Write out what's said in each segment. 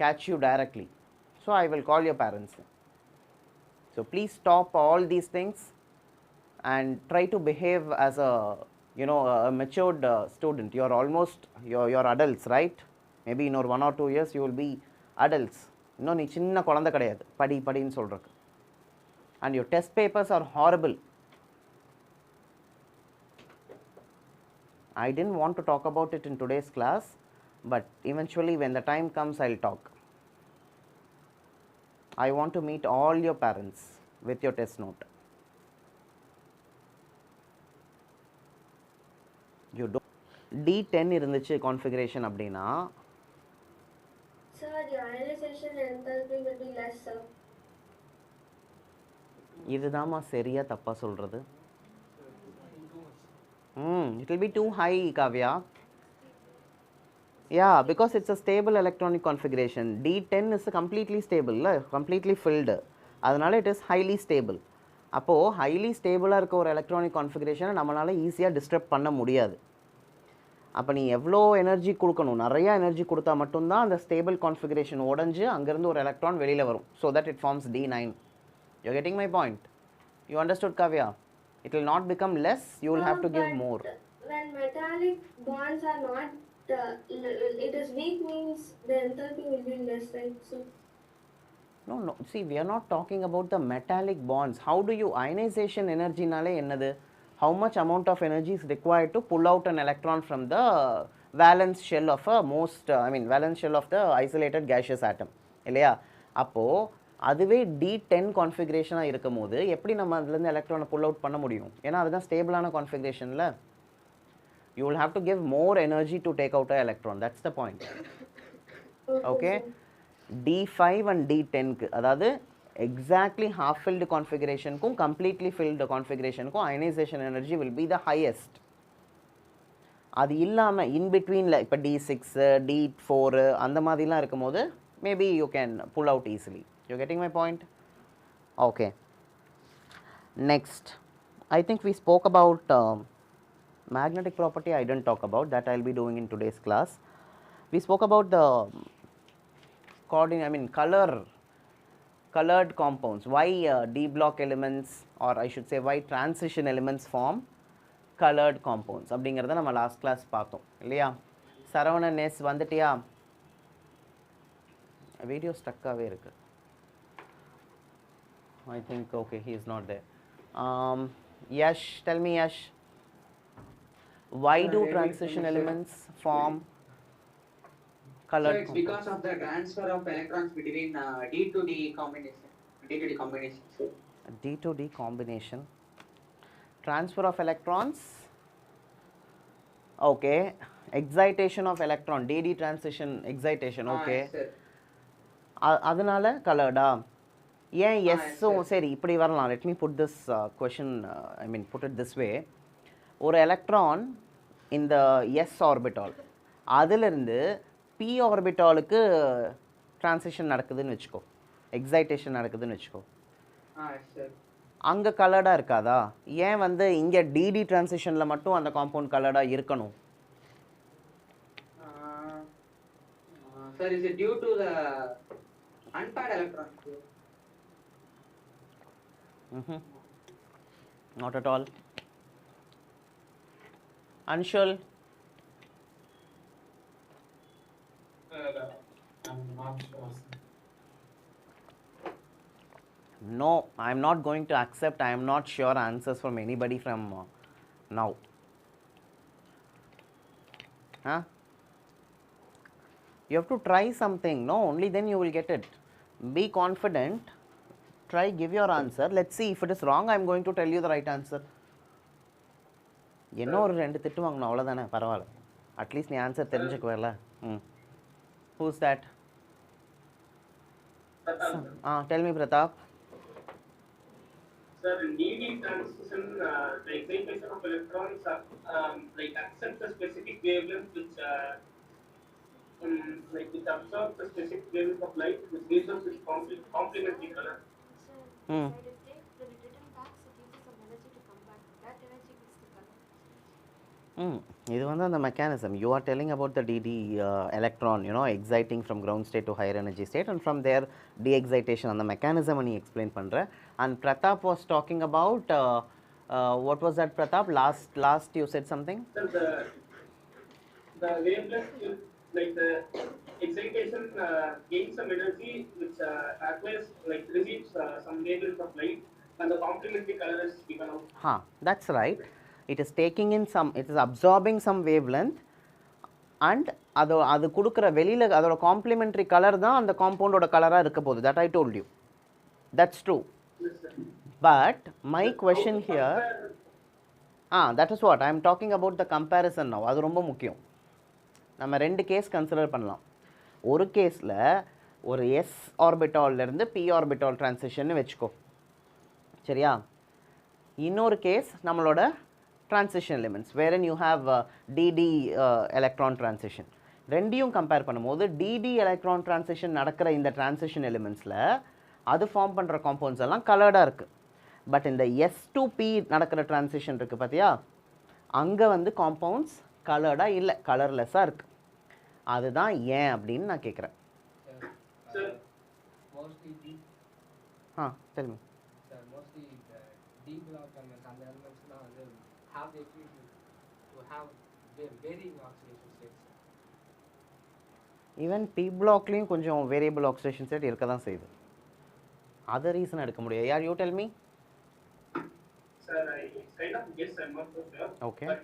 catch you directly. So I will call your parents. So please stop all these things and try to behave as a a matured student. You're almost you're adults, right? Maybe in 1 or 2 years you will be adults. இன்னும் நீ சின்ன குழந்தை கிடையாது படின்னு சொல்றதுக்கு. And your test papers are horrible. I didn't want to talk about it in today's class, but eventually when the time comes I'll talk. I want to meet all your parents with your test note. You don't D10 இருந்துச்சு configuration அப்படினா sir the ionization enthalpy will be less sir. இதுதாமா சரியா தப்பா சொல்றது? It will be too high, Kavya. Yeah, because it's a stable electronic configuration. D10 is completely stable, completely filled. அதனால it is highly stable. அப்போ highly stable இருக்க ஒரு electronic configuration நம்மளால ஈஸியா disturb பண்ண முடியாது. அப்ப நீ எவ்வளோ எனர்ஜி கொடுக்கணும், நிறைய எனர்ஜி கொடுத்தா மட்டும்தான் அந்த ஸ்டேபிள் கான்ஃபிகரேஷன் உடஞ்சு அங்கேருந்து ஒரு எலக்ட்ரான் வெளியில் வரும். So that it forms D9. You're getting my point? You understood, Kavya? It will not become less, you will have to give more. When metallic bonds are not, it is weak means the enthalpy will be less, right? So No, see, we are not talking about the metallic bonds. How do you, ionization energy nale ennadu? How much amount of energy is required to pull out an electron from the valence shell of a valence shell of the isolated gaseous atom, இல்லையா? அப்போ அதுவே D10 கான்ஃபிகரேஷனா இருக்கும்போது எப்படி நம்ம அதுல இருந்து எலக்ட்ரானை pull out பண்ண முடியும்? ஏன்னா அதுதான் ஸ்டேபிளான கான்ஃபிகரேஷன்ல. You will have to give more energy to take out an electron. That's the point. Okay? D5 and D10 க்கு, அதாவது exactly half filled configuration க்கும் completely filled configuration க்கும் ionization energy will be the highest. அது இல்லாம in between ல இப்ப D6 D4 அந்த மாதிரிலாம் இருக்கும்போது maybe you can pull out easily. You're getting my point? Okay. Next, I think we spoke about magnetic property. I didn't talk about that. I'll be doing in today's class. We spoke about the colored compounds. Why D block elements, or I should say why transition elements form colored compounds அப்படிங்கறத நம்ம last class பார்த்தோம் இல்லையா? Saravanan S வந்துட்டியா? Video ஸ்டக்காவே இருக்கு. I think okay, he is not there. Yash, tell me Yash, why do transition elements form colored so it's compounds? because of the transfer of electrons between D to D combination. D to D combination. D to D combination. Transfer of electrons. Okay. Excitation of electron. DD transition excitation. Okay. அதனால colored-ஆ? ஏன் எஸ்ஸும் சரி இப்படி வரலாம். Let me put this question, put it this way. ஒரு electron இந்த S orbital அதிலிருந்து P ஆர்பிட்டாலுக்கு transition நடக்குதுன்னு வச்சுக்கோ, எக்ஸைட்டேஷன் நடக்குதுன்னு வச்சுக்கோ, அங்கே கலர்டாக இருக்காதா? ஏன் இங்கே டிடி டிரான்சிஷனில் மட்டும் அந்த காம்பவுண்ட் கலர்டாக இருக்கணும்? Sir, is it due to the unpaired electrons? Not at all. Anshul? I'm not sure. No, I am not going to accept I am not sure answers from anybody from now. Huh? You have to try something, no? Only then you will get it. Be confident. Try, give your answer. Let's see if it is wrong. I am going to tell you the right answer. என்ன ஒரு ரெண்டு திட்டு வாங்கணும் அவ்வளோதானே, பரவாயில்ல. At least நீ answer தெரிஞ்சுக்குவேல. Who's that? Tell me, Pratap. Sir, in DD transition, the excitation of electrons accepts the specific wavelength which which absorbs the specific wavelength of light, which gives us its complementary color. Side effect, when it returns back, it gives us some energy to come back. That energy gives the color. இது வந்து அந்த mechanism. You are telling about the DD electron, you know, exciting from ground state to higher energy state, and from there de-excitation அந்த mechanism நீ explain பண்ற. And Pratap was talking about what was that, Pratap? Last you said something. Sir, the wavelength will, like the excitation gains some energy which acquires, like receives some wavelength of light, and the complementary color is given out. That's right. It is taking in some, it is absorbing some wavelength, and அது கொடுக்குற வெளியில் அதோட complimentary colour தான் அந்த காம்பவுண்டோட கலராக இருக்க போகுது. That I told you. That's true. Yes, sir. But my But question how to here, compare- that is what I am talking about, the comparison now. அது ரொம்ப முக்கியம். நம்ம ரெண்டு கேஸ் கன்சிடர் பண்ணலாம். ஒரு கேஸில் ஒரு S ஆர்பிட்டால்லேருந்து P ஆர்பிட்டால் ட்ரான்சிஷன் வச்சுக்கோ, சரியா? இன்னொரு கேஸ் நம்மளோட transition elements wherein you have DD electron transition. ரெண்டையும் கம்பேர் பண்ணும்போது DD electron transition நடக்கிற இந்த transition elementsல அது ஃபார்ம் பண்ணுற காம்பவுண்ட்ஸ் எல்லாம் கலர்டாக இருக்குது. பட் இந்த S to P நடக்கிற transition இருக்குது பார்த்தியா, அங்கே வந்து காம்பவுண்ட்ஸ் கலர்டாக இல்லை, கலர்லெஸ்ஸாக இருக்குது. அதுதான் ஏன் அப்படின்னு நான் கேட்குறேன். Sir, mostly D. tell me. Sir, mostly the D block and the elements now have the ability to have varying oxidation states. Even P பிளாக்லேயும் கொஞ்சம் வேரியபிள் ஆக்சிடேஷன் ஸ்டேட் இருக்க தான் செய்யுது. அது ரீசன் எடுக்க முடியாது. யார், you tell me. sir, it's kind of guess, I'm not so sure. Okay. But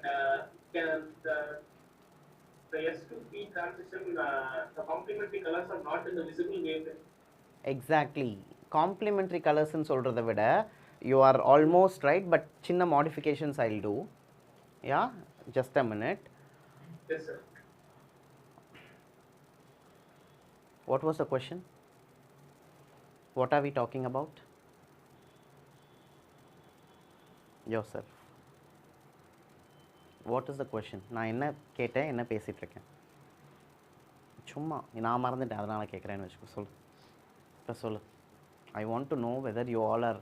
can the S to P transition, the complementary colors are not in the visible wavelength. Exactly. Complementary கலர்ஸ்ன்னு சொல்கிறத விட you are almost right, but சின்ன modifications I will do. Yeah, just a minute. Yes, sir. What was the question? What are we talking about? Yourself. What is the question? நான் என்ன கேட்டேன், என்ன பேசிகிட்டு இருக்கேன்? சும்மா நான் மறந்துட்டேன், அதனால் கேட்குறேன்னு வச்சுக்கோ. சொல்லு, இப்போ சொல்லு. I want to know whether you all are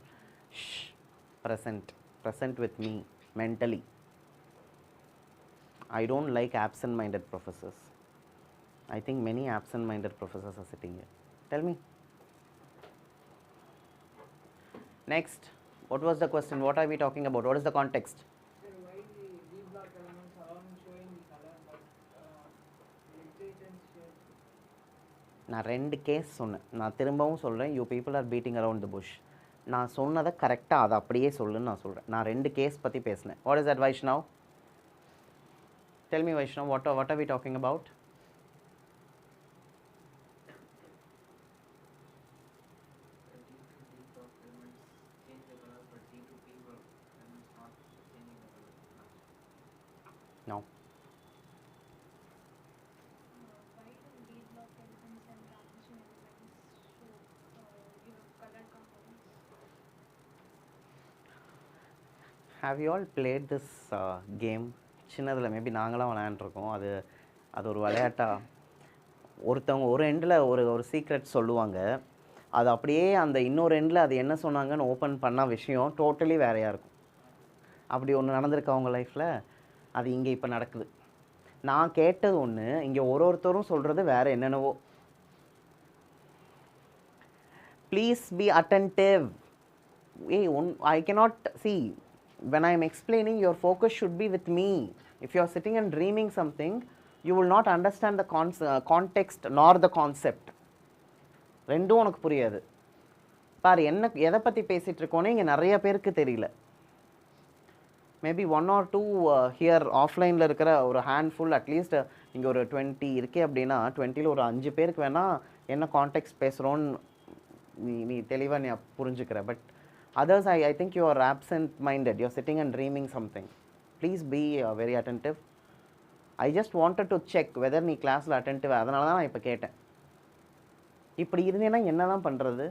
present with me mentally. I don't like absent-minded professors. I think many absent-minded professors are sitting here. Tell me. Next, what was the question? What are we talking about? What is the context? Sir, why the D block elements aren't showing the color, but excitant shade? நான் ரெண்டு case சொன்னேன், நான் திரும்பவும் சொல்கிறேன். You people are beating around the push. நான் சொன்னதை கரெக்டாக அதை அப்படியே சொல்லுன்னு நான் சொல்கிறேன். நான் ரெண்டு கேஸ் பற்றி பேசினேன். What is that, Vaishnav? Tell me Vaishnav, what are we talking about? No. Why do D block elements and transition elements show colored components? Have you all played this game? சின்னதில் மேபி நாங்களாம் விளையாண்டுருக்கோம். அது ஒரு விளையாட்டாக ஒருத்தவங்க ஒரு எண்டில் ஒரு சீக்ரெட் சொல்லுவாங்க. அது அப்படியே அந்த இன்னொரு எண்டில் அது என்ன சொன்னாங்கன்னு ஓப்பன் பண்ண விஷயம் டோட்டலி வேறையாக இருக்கும். அப்படி ஒன்று நடந்திருக்கு அவங்க லைஃப்பில். அது இங்கே இப்போ நடக்குது. நான் கேட்டது ஒன்று, இங்கே ஒருத்தரும் சொல்கிறது வேறு என்னென்னவோ. Please be attentive. I cannot see. When I am explaining, your focus should be with me. If you are sitting and dreaming something, you will not understand the context nor the concept. ரெண்டும் உனக்கு புரியாது. பாரு, எதை பற்றி பேசிகிட்டு இருக்கோன்னே இங்கே நிறைய பேருக்கு தெரியல. மேபி 1 or 2 ஹியர் ஆஃப்லைனில் இருக்கிற ஒரு ஹேண்ட்ஃபுல், அட்லீஸ்ட் இங்கே ஒரு 20 இருக்கே அப்படின்னா 20ல் ஒரு 5 பேருக்கு வேணால் என்ன கான்டெக்ட் பேசுகிறோன்னு நீ தெளிவாக நீ புரிஞ்சுக்கிற. But others, I think you are absent-minded. You are sitting and dreaming something. Please be very attentive. I just wanted to check whether நீ கிளாஸில் attentive. அதனால தான் நான் இப்போ கேட்டேன். இப்படி இருந்தேன்னா என்ன தான் பண்ணுறது?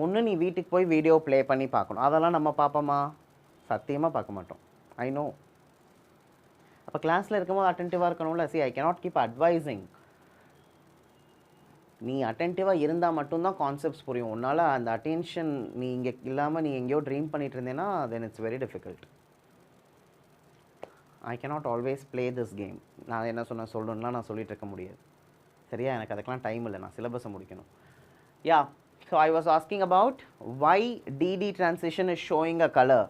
ஒன்று நீ வீட்டுக்கு போய் வீடியோ ப்ளே பண்ணி பார்க்கணும். அதெல்லாம் நம்ம பார்ப்போமா? சத்தியமாக பார்க்க மாட்டோம். I know. அப்போ கிளாஸில் இருக்கும்போது அட்டென்டிவாக இருக்கணும்ல. See, I cannot keep advising. நீ அட்டென்டிவாக இருந்தால் மட்டும்தான் கான்செப்ட்ஸ் புரியும். உன்னால் அந்த அட்டென்ஷன் நீ இங்கே இல்லாமல் நீ எங்கேயோ ட்ரீம் பண்ணிட்டு இருந்தேன்னா then it's very difficult. I cannot always play this game. நான் என்ன சொல்லணும்னா நான் சொல்லிட்டு இருக்க முடியாது. சரியா, எனக்கு அதுக்கெல்லாம் டைம் இல்லை, நான் சிலபஸை முடிக்கணும். Yeah, so I was asking about why DD transition is showing a color,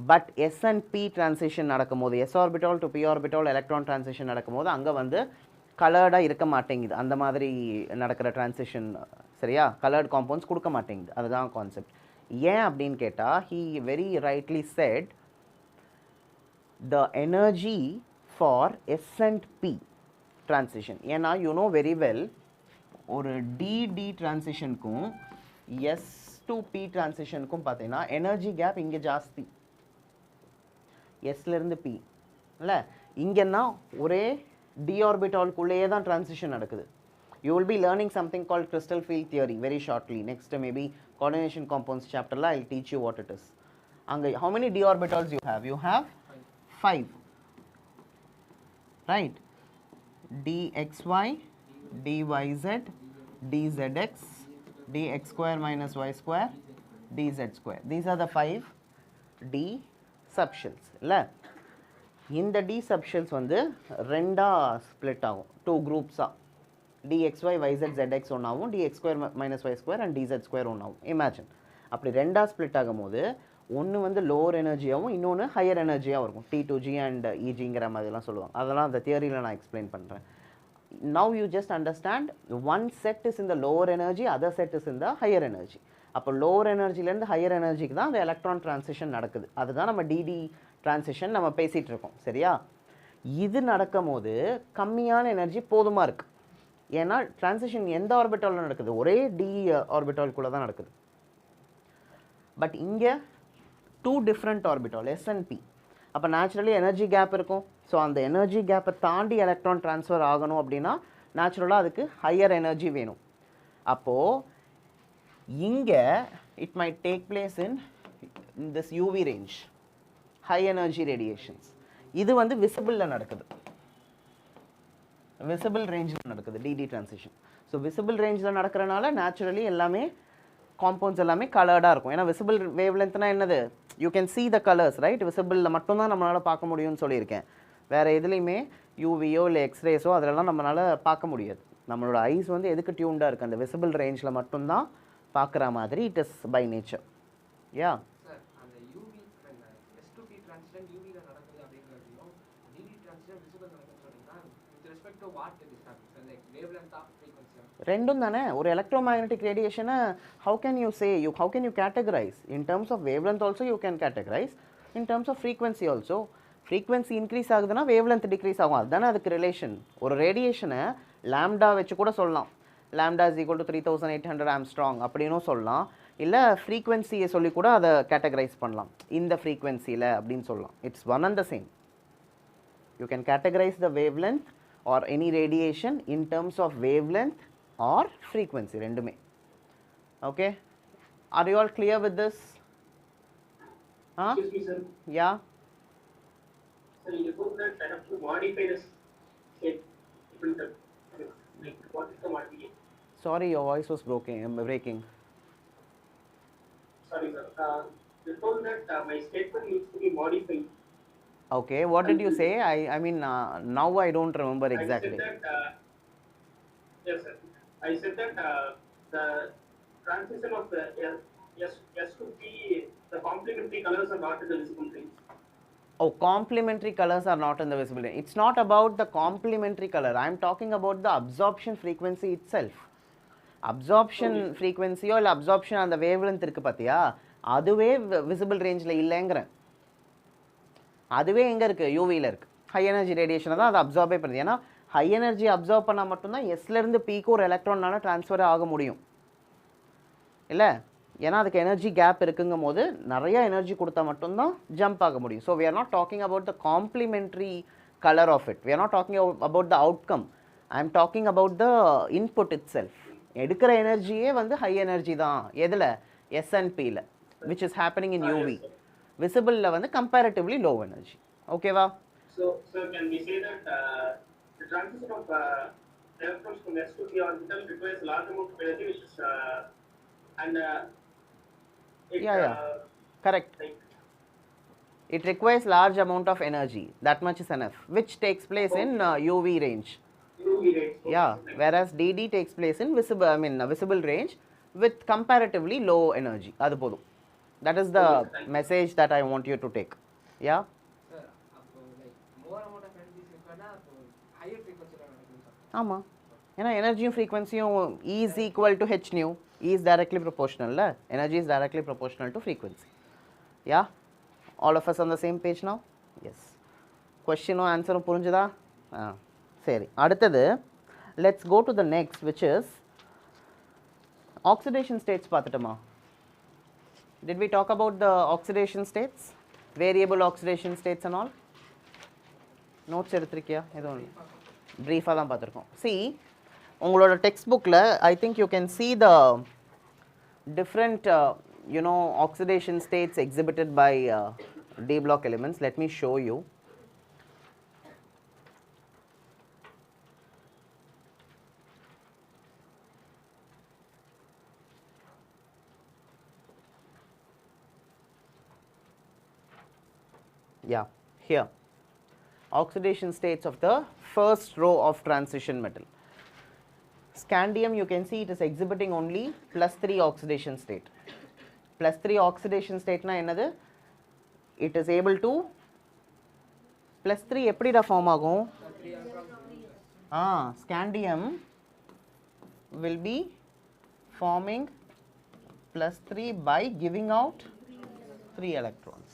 but S and P transition நடக்கும்போது, S orbital to P orbital electron transition நடக்கும்போது அங்கே வந்து கலர்டாக இருக்க மாட்டேங்குது. அந்த மாதிரி நடக்கிற டிரான்சிஷன், சரியா, கலர்ட் காம்பவுண்ட்ஸ் கொடுக்க மாட்டேங்குது. அதுதான் கான்செப்ட். ஏன் அப்படின்னு கேட்டால், he very rightly said the energy for S and P transition. ஏன்னா you know very well, ஒரு DD transitionக்கும் S to P transitionக்கும் பார்த்தீங்கன்னா எனர்ஜி கேப் இங்கே ஜாஸ்தி, Sலேருந்து P இல்லை. இங்கன்னா ஒரே D orbitalக்குள்ளேயே தான் transition நடக்குது. You will be learning something called crystal field theory very shortly. Next maybe coordination compounds chapter la I'll teach you what it is. Anga how many d orbitals you have? You have 5. Right? dxy, dyz, dzx, dx square minus y square, dz square. These are the 5 d subshells. La இந்த d subshells வந்து ரெண்டா split ஆகும், 2 groups ஆ. dxy, yz, zx ஒன்றாகும், dx square minus y square and dz square ஒன்றாகும். Imagine அப்படி ரெண்டாக split ஆகும்போது ஒன்று வந்து லோவர் எனர்ஜியாகவும் இன்னொன்று ஹையர் எனர்ஜியாகவும் இருக்கும். T2G அண்ட் இஜிங்கிற மாதிரிலாம் சொல்லுவாங்க. அதெல்லாம் அந்த தியரியில் நான் எக்ஸ்பிளைன் பண்ணுறேன். Now you just understand, one set is இந்த lower energy, other set is இந்த ஹையர் எனர்ஜி. அப்போ லோவர் எனர்ஜிலேருந்து ஹையர் எனர்ஜிக்கு தான் அந்த எலக்ட்ரான் டிரான்சிஷன் நடக்குது. அதுதான் நம்ம டிடி டிரான்சிஷன் நம்ம பேசிகிட்டு இருக்கோம். சரியா, இது நடக்கும் போது கம்மியான எனர்ஜி போதுமாக இருக்குது. ஏன்னா டிரான்சிஷன் எந்த ஆர்பிட்டாலில் நடக்குது? ஒரே டி ஆர்பிட்டால்குள்ளே தான் நடக்குது. பட் இங்கே 2 different orbital, s and p. அப்போ நேச்சுரலி எனர்ஜி கேப் இருக்கும். ஸோ அந்த எனர்ஜி கேப்பை தாண்டி எலக்ட்ரான் ட்ரான்ஸ்ஃபர் ஆகணும் அப்படின்னா நேச்சுரலாக அதுக்கு ஹையர் எனர்ஜி வேணும். அப்போது இங்கே it might take place in this UV range, high energy radiations. இது வந்து விசிபிளில் நடக்குது, விசிபிள் ரேஞ்சில் நடக்குது டிடி டிரான்சிஷன். ஸோ விசிபிள் ரேஞ்சில் நடக்கிறனால நேச்சுரலி எல்லாமே காம்பவுண்ட்ஸ் எல்லாமே கலர்டாக இருக்கும். ஏன்னா விசிபிள் வேவ் லென்த்னா என்னது? You can see the colours, right? விசிபிளில் மட்டும்தான் நம்மளால் பார்க்க முடியும்னு சொல்லியிருக்கேன். வேறு எதுலேயுமே யூவியோ இல்லை எக்ஸ்ரேஸோ அதிலெல்லாம் நம்மளால் பார்க்க முடியாது. நம்மளோட ஐஸ் வந்து எதுக்கு டியூன்டாக இருக்குது? அந்த விசிபிள் ரேஞ்சில் மட்டும்தான் பார்க்குற மாதிரி it is by nature. Yeah sir, அந்த யூவி S2P டிரான்சிஷன் யூவியில் நடக்குது அப்படிங்கிறதையும் டிடி டிரான்சிஷன் விசிபிள் நடக்குதுன்னு சொன்னீங்கன்னா with respect to what it is happening, like wavelength of frequency ரெண்டும் தானே. ஒரு எலக்ட்ரோமேக்னெட்டிக் ரேடியேஷனை how can you say, how can you categorise? In terms of wave length also you can categorise, in terms of frequency also. Frequency increase ஆகுதுன்னா wavelength decrease ஆகும். அதுதானே அதுக்கு relation. ஒரு ரேடியேஷனை lambda வச்சு கூட சொல்லலாம். Lambda is equal to 3800 Armstrong அப்படின்னும் சொல்லலாம். இல்லை ஃப்ரீக்வன்சியை சொல்லி கூட அதை கேட்டகரைஸ் பண்ணலாம். இந்த ஃப்ரீக்வன்சியில் அப்படின்னு சொல்லலாம். It's one and the same. You can categorize the wave length or any radiation in terms of wave length or frequency, rendume. Okay, are you all clear with this? Excuse me, sir. Yeah, Sir, you told that I have to modify this state filter. Like, what is the modification? sorry, your voice was breaking. Sorry, sir. You told that my statement needs to be modified. Okay, what did you say? I mean, now I don't remember exactly. I said that, yes, sir. I said that the transition of the S to P, the complementary colors are not in the visible range. Oh, complementary colors are not in the visible range. It's not about the complementary color. I am talking about the absorption frequency itself. Absorption frequency or absorption and the wavelength இருக்கு பாத்தியா, அதுவே visible rangeல இல்லைங்கிறேன். அதுவே எங்கே இருக்குது? யூவியில் இருக்குது. High energy ரேடியேஷனை தான் அதை அப்சார்பே பண்ணுது. ஏன்னா ஹை எனர்ஜி அப்சார்ப் பண்ணால் மட்டும்தான் எஸ்லேருந்து பீக்கு ஒரு எலக்ட்ரானால ட்ரான்ஸ்ஃபர் ஆக முடியும் இல்லை. ஏன்னா அதுக்கு எனர்ஜி கேப் இருக்குங்கும் போது நிறைய எனர்ஜி கொடுத்தா மட்டும்தான் ஜம்ப் ஆக முடியும். So we are not talking about the complementary color of it. We are not talking about the outcome. I am talking about the input itself. எடுக்கிற எனர்ஜியே வந்து ஹை எனர்ஜி தான். எதில்? SNPயில், which is happening in UV. Visible வந்து comparatively low energy. ஓகேவா? So can we say that the transition of electrons from S to P orbital requires a large amount of energy, which is Yeah, correct. Like, It requires large amount of energy. That much is enough. Which takes place in UV range. UV rays. Okay. Yeah. Nice. Whereas DD takes place in visible range with comparatively low energy. அது போதும். That is the Okay, thank you. message that I want you to take. Yeah. Sir அப்போ like more amount of energies இருக்குன்னா அப்போ higher ஃப்ரீக்வன்சியில் நடக்கும் sir. ஆமாம், ஏன்னா எனர்ஜியும் ஃப்ரீக்வன்சியும் is equal to h nu, is directly proportional. Energy is directly proportional to frequency. Yeah, all of us on the same page now? Yes. Questionும் ஆன்சரும் புரிஞ்சுதா? சரி, அடுத்தது let's go to the next, which is oxidation states பார்த்துட்டோமா? Did we talk about the oxidation states, variable oxidation states and all? Notes எடுத்திருக்கியா? எதுவும் பிரீஃபாக தான் பார்த்துருக்கோம். See, உங்களோட text புக்கில் I think you can see the different oxidation states exhibited by D block elements. Let me show you. Yeah, here oxidation states of the first row of transition metal. Scandium, you can see it is exhibiting only +3 oxidation state. +3 oxidation state na enadhu? It is able to +3 eppadi form agum? Scandium will be forming +3 by giving out 3 electrons.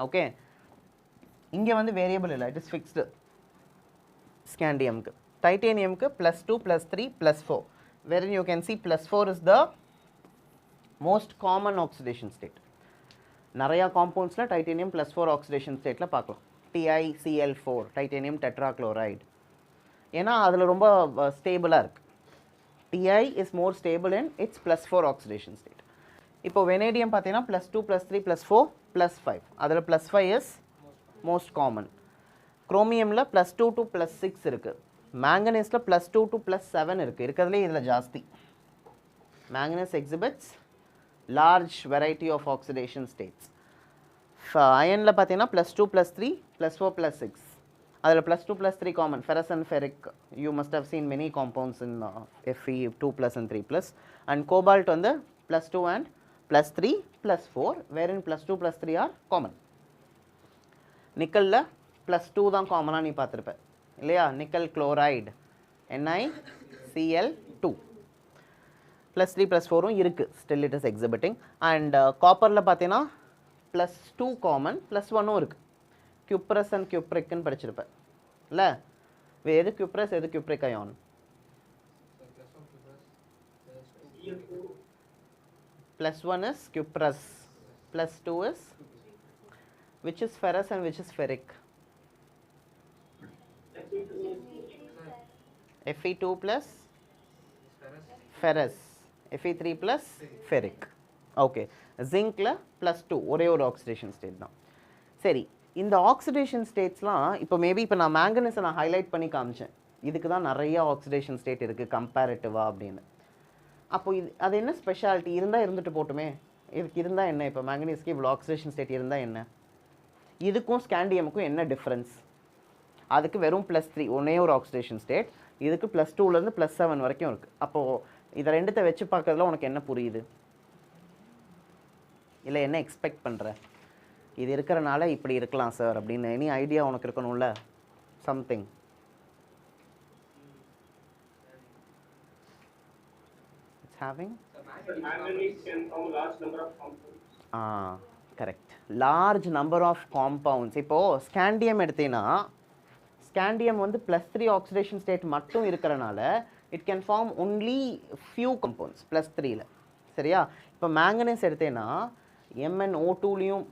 Okay, இங்கே வந்து variable இல்லை, it is fixed. ஸ்கேண்டியம்க்கு, டைட்டேனியம்க்கு +2 +3 +4, wherein you can see +4 is the most common oxidation state. நிறையா காம்பவுண்ட்ஸில் titanium +4 oxidation ஸ்டேட்டில் பார்க்கலாம். TiCl4, titanium tetrachloride, ஏன்னா அதில் ரொம்ப ஸ்டேபிளாக இருக்குது. Ti is more stable in its +4 oxidation state. இப்போ வெனேடியம் பார்த்தீங்கன்னா +2 +3 +4 +5, அதில் +5 is most common. குரோமியமில் +2 to +6 இருக்குது. மேங்கனீஸில் +2 to +7 இருக்குது. இருக்கிறதுலே இதில் ஜாஸ்தி. Manganese exhibits large variety of oxidation states. அயனில் பார்த்தீங்கன்னா +2 +3 +4 +6, அதில் +2 +3 common. Ferrous and ferric, you must have seen many compounds in Fe 2+ and 3+, and cobalt வந்து +2 and +3 +4, wherein +2 +3 are common. நிக்கலில் +2 தான் காமனாக நீ பார்த்துருப்ப இல்லையா? நிக்கல் குளோரைடு NiCl2, +3 +4 இருக்குது, still it is exhibiting. And காப்பரில் பார்த்தீங்கன்னா +2 காமன், +1 இருக்குது. குப்ரஸ் அண்ட் குப்ரிக்னு படிச்சிருப்பேன் இல்லை? எது குப்ரஸ் எது cupric ion? +1 is cuprous, +2 is, which is ferrous and which is ferric? Fe2 plus ferrous, Fe3 plus ferric. Okay, zincல +2, ஒரே ஒரு oxidation state தான். சரி, இந்த ஆக்சிடேஷன் ஸ்டேட்ஸ்லாம் இப்போ மேபி இப்போ நான் மேங்கனீஸை நான் ஹைலைட் பண்ணி காமிச்சேன், இதுக்கு தான் நிறைய ஆக்சிடேஷன் ஸ்டேட் இருக்குது கம்பேரிட்டிவாக அப்படின்னு. அப்போ அது என்ன ஸ்பெஷாலிட்டி? இருந்தால் இருந்துட்டு போட்டுமே, இதுக்கு இருந்தால் என்ன? இப்போ மேங்கனீஸ்க்கு இவ்வளோ ஆக்சிடேஷன் ஸ்டேட் இருந்தால் என்ன? இதுக்கும் ஸ்கேண்டியமுக்கும் என்ன டிஃப்ரென்ஸ்? அதுக்கு வெறும் +3 ஒரே ஒரு ஆக்சிடேஷன் ஸ்டேட், இதுக்கு +2லேருந்து +7 வரைக்கும் இருக்குது. அப்போது இதை ரெண்டுத்தை வச்சு பார்க்கறதுல உனக்கு என்ன புரியுது? இல்லை என்ன எக்ஸ்பெக்ட் பண்ணுற? இது இருக்கிறனால இப்படி இருக்கலாம் சார் அப்படின்னு எனி ஐடியா உனக்கு இருக்கணும்ல? Something it's having Manganese can form large number of compounds. Correct, large number of compounds. இப்போது ஸ்கேண்டியம் எடுத்தீங்கன்னா, ஸ்கேண்டியம் வந்து +3 ஆக்சிடேஷன் ஸ்டேட் மட்டும் இருக்கிறனால it can form only few compounds +3ல. சரியா? இப்போ மேங்கனீஸ் எடுத்தேன்னா MnO2லையும்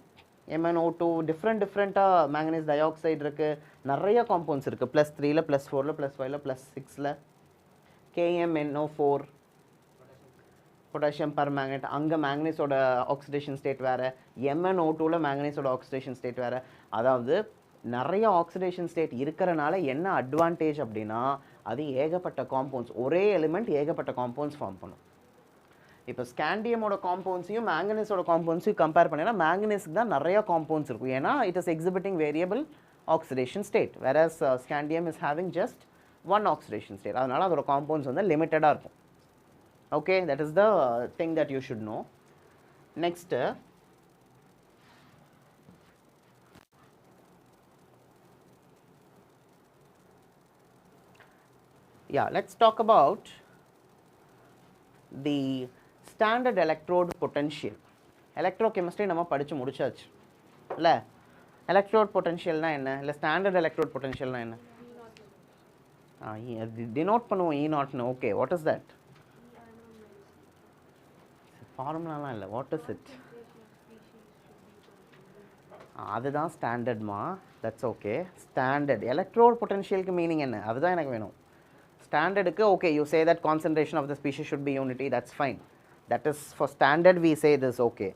MnO2 டிஃப்ரெண்ட்டாக மேங்கனீஸ் டை ஆக்சைடு இருக்குது, நிறைய காம்பவுண்ட்ஸ் இருக்குது +3ல +4ல +5ல +6ல. KMnO4 பொட்டாசியம் பர்மேங்கனேட், அங்கே மேங்கனீஸோட ஆக்சிடேஷன் ஸ்டேட் வேறு, MnO2ல மேங்கனீஸோட ஆக்சிடேஷன் ஸ்டேட் வேறு. அதாவது நிறைய ஆக்சிடேஷன் ஸ்டேட் இருக்கிறனால என்ன அட்வான்டேஜ் அப்படின்னா, அது ஏகப்பட்ட காம்பவுண்ட்ஸ், ஒரே எலிமெண்ட் ஏகப்பட்ட காம்பவுண்ட்ஸ் ஃபார்ம் பண்ணும். இப்போ ஸ்காண்டியமோட காம்பவுண்ட்ஸையும் மேங்கனீஸோட காம்பவுண்ட்ஸையும் கம்பேர் பண்ணினா மேங்கனீஸ்க்கு தான் நிறைய காம்பவுண்ட்ஸ் இருக்கும், ஏன்னா it is exhibiting variable oxidation state, whereas scandium is having just one oxidation state. அதனால் அதோட காம்பவுண்ட்ஸ் வந்து லிமிட்டடாக இருக்கும். Okay, that is the thing that you should no. Next yeah, let's talk about the standard electrode potential. Electrochemistry நம்ம படிச்சு முடிச்சாச்சு இல்ல? electrode potential னா என்ன, இல்ல standard electrode potential னா என்ன? denote பண்ணுவோம் E naught னு. okay, what is that? ஃபார்முலாலாம் இல்லை, what is it? அதுதான் ஸ்டாண்டர்ட்மா, தட்ஸ் ஓகே. ஸ்டாண்டர்ட் எலக்ட்ரோட் பொட்டன்ஷியலுக்கு மீனிங் என்ன, அதுதான் எனக்கு வேணும். ஸ்டாண்டர்டுக்கு okay, you say that concentration of the species should be unity, that's fine. That is for standard we say this, okay.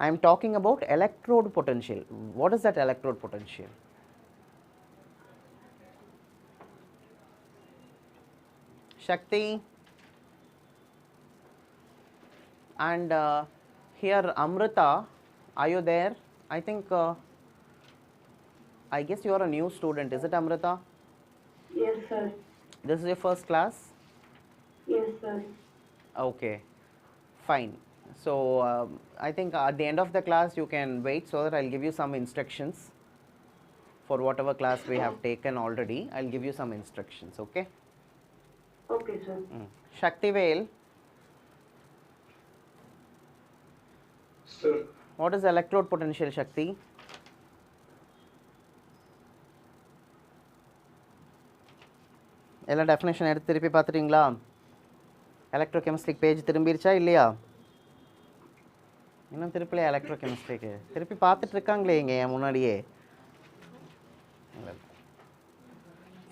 I am talking about electrode potential. What is that electrode potential? Shakti and here Amrita, are you there? I think I guess you are a new student, is it Amrita? Yes, sir. This is your first class? Yes, sir. Okay, fine. So I think at the end of the class you can wait so that I'll give you some instructions for whatever class we have taken already. I'll give you some instructions, okay? Okay, sir. Shaktivel, Sir. what is electrode potential, Shakti? எல்லா definition எடுத்து திருப்பி பார்த்துட்டீங்களா? எலக்ட்ரோகெமிஸ்ட்ரிக் page திரும்பிருச்சா இல்லையா? இன்னும் திருப்பலையா எலக்ட்ரோகெமிஸ்ட்ரிக்கு? திருப்பி பார்த்துட்டு இருக்காங்களே இங்கே என் முன்னாடியே.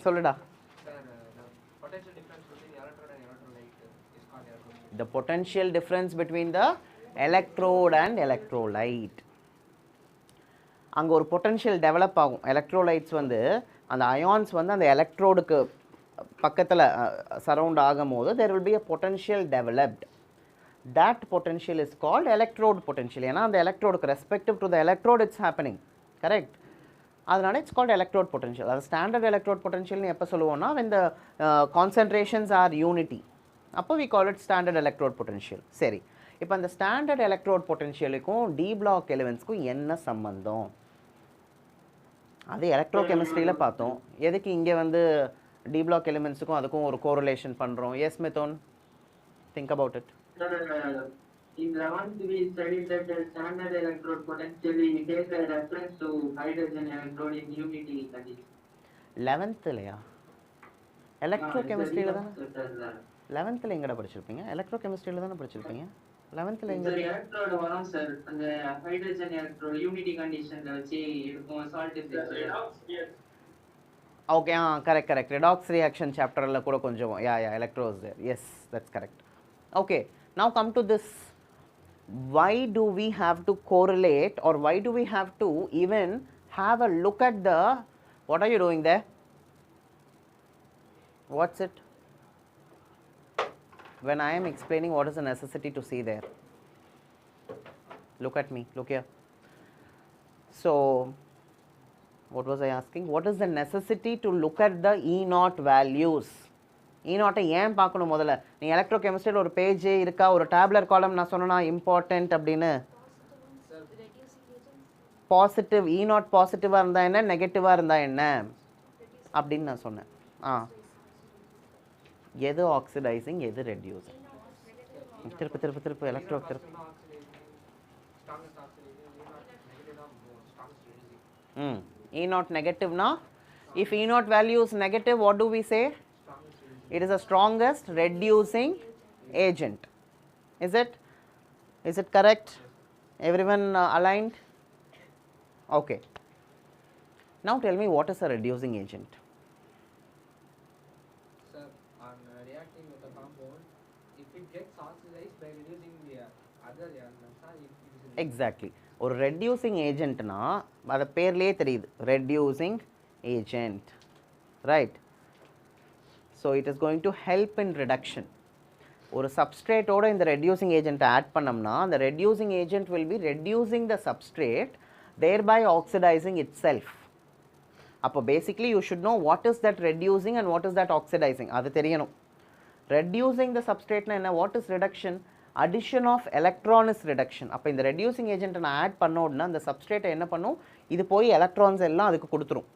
சொல்லுடா. The potential difference between the electrode and electrolyte. அங்கே ஒரு பொட்டன்ஷியல் டெவலப் ஆகும். எலக்ட்ரோலைட்ஸ் வந்து அந்த அயான்ஸ் வந்து அந்த எலக்ட்ரோடுக்கு பக்கத்தில் சரவுண்ட் ஆகும் போது there will be a potential developed. That potential is called electrode potential. ஏன்னா அந்த எலக்ட்ரோடுக்கு respective to the electrode it's happening, correct? அதனால it's called electrode potential. அது ஸ்டாண்டர்ட் electrode potentialனு எப்போ சொல்லுவோம்னா when the concentrations are unity, அப்போ we call it standard electrode potential. சரி, இப்போ அந்த ஸ்டாண்டர்ட் எலக்ட்ரோட் பொட்டன்ஷியலுக்கும் டி பிளாக் எலிமெண்ட்ஸ்க்கும் என்ன சம்பந்தம்? அது எலக்ட்ரோகெமிஸ்ட்ரியில் பார்த்தோம். எதுக்கு இங்கே வந்து டி பிளாக் எலிமெண்ட்ஸுக்கும் அதுக்கும் ஒரு கோரிலேஷன் பண்ணுறோம்? எஸ் மிதோன், think about it. In 11th we studied that the standard electrode potentially takes a reference to hydrogen electrode in unity condition. 11th இல்லையா? எலக்ட்ரோகெமிஸ்ட்ரியில் தானே? 11th எங்கடா படிச்சிருப்பீங்க? எலக்ட்ரோகெமிஸ்ட்ரியில் தானே படிச்சிருப்பீங்க? 11th எங்க? எலக்ட்ரோடு வரும் சார், அந்த ஹைட்ரஜன் எலக்ட்ரோடு யூனிட்டி கண்டிஷன்ல வச்சு இருக்கும் salt Yes. Okay, correct. Redox reaction சாப்டரில் கூட கொஞ்சம் electrodes there. Yes, that's correct. Okay, now come to this. Why do we have to correlate, or why do we have to even have a look at the, what are you doing there? What's it? When I am explaining, what is the necessity to see there? Look at me, look here. So what was I asking? What is the necessity to look at the E naught values? E naught ஏன் பார்க்கணும்? முதல்ல நீ எலக்ட்ரோகெமிஸ்ட்ரியில் ஒரு page இருக்கா, ஒரு டேப்லர் காலம் நான் சொன்னா இம்பார்ட்டன்ட் அப்படின்னு. பாசிட்டிவ் E naught பாசிட்டிவாக இருந்தால் என்ன, நெகட்டிவாக இருந்தால் என்ன அப்படின்னு நான் சொன்னேன். எது ஆக்சிடைசிங், எது ரெடியூசிங்? திருப்பு எலக்ட்ரோ திருப்பு. E naught negative now. If E naught value is negative, what do we say? It is the strongest reducing agent. Is it? Is it correct? Everyone aligned? Okay. Now tell me, what is a reducing agent? Sir, on reacting with a compound, if it gets oxidized by reducing the other elements, it is Exactly. ஒரு reducing ஏஜென்ட்னா அது பேர்லேயே தெரியுது, reducing agent, right? So it is going to help in reduction. ஒரு சப்ஸ்ட்ரேட்டோட இந்த reducing ஏஜென்ட்டை add பண்ணோம்னா அந்த reducing agent will be reducing the substrate thereby oxidizing itself. அப்போ basically you should know what is that reducing and what is that oxidizing அது தெரியணும். Reducing the சப்ஸ்ட்ரேட்னா என்ன, what is reduction, addition of electron is reduction. அப்போ இந்த reducing ஏஜென்ட்டை நான் add பண்ணோன்னா அந்த சப்ஸ்ட்ரேட்டை என்ன பண்ணும், இது போய் எலக்ட்ரான்ஸ் எல்லாம் அதுக்கு கொடுத்துரும்.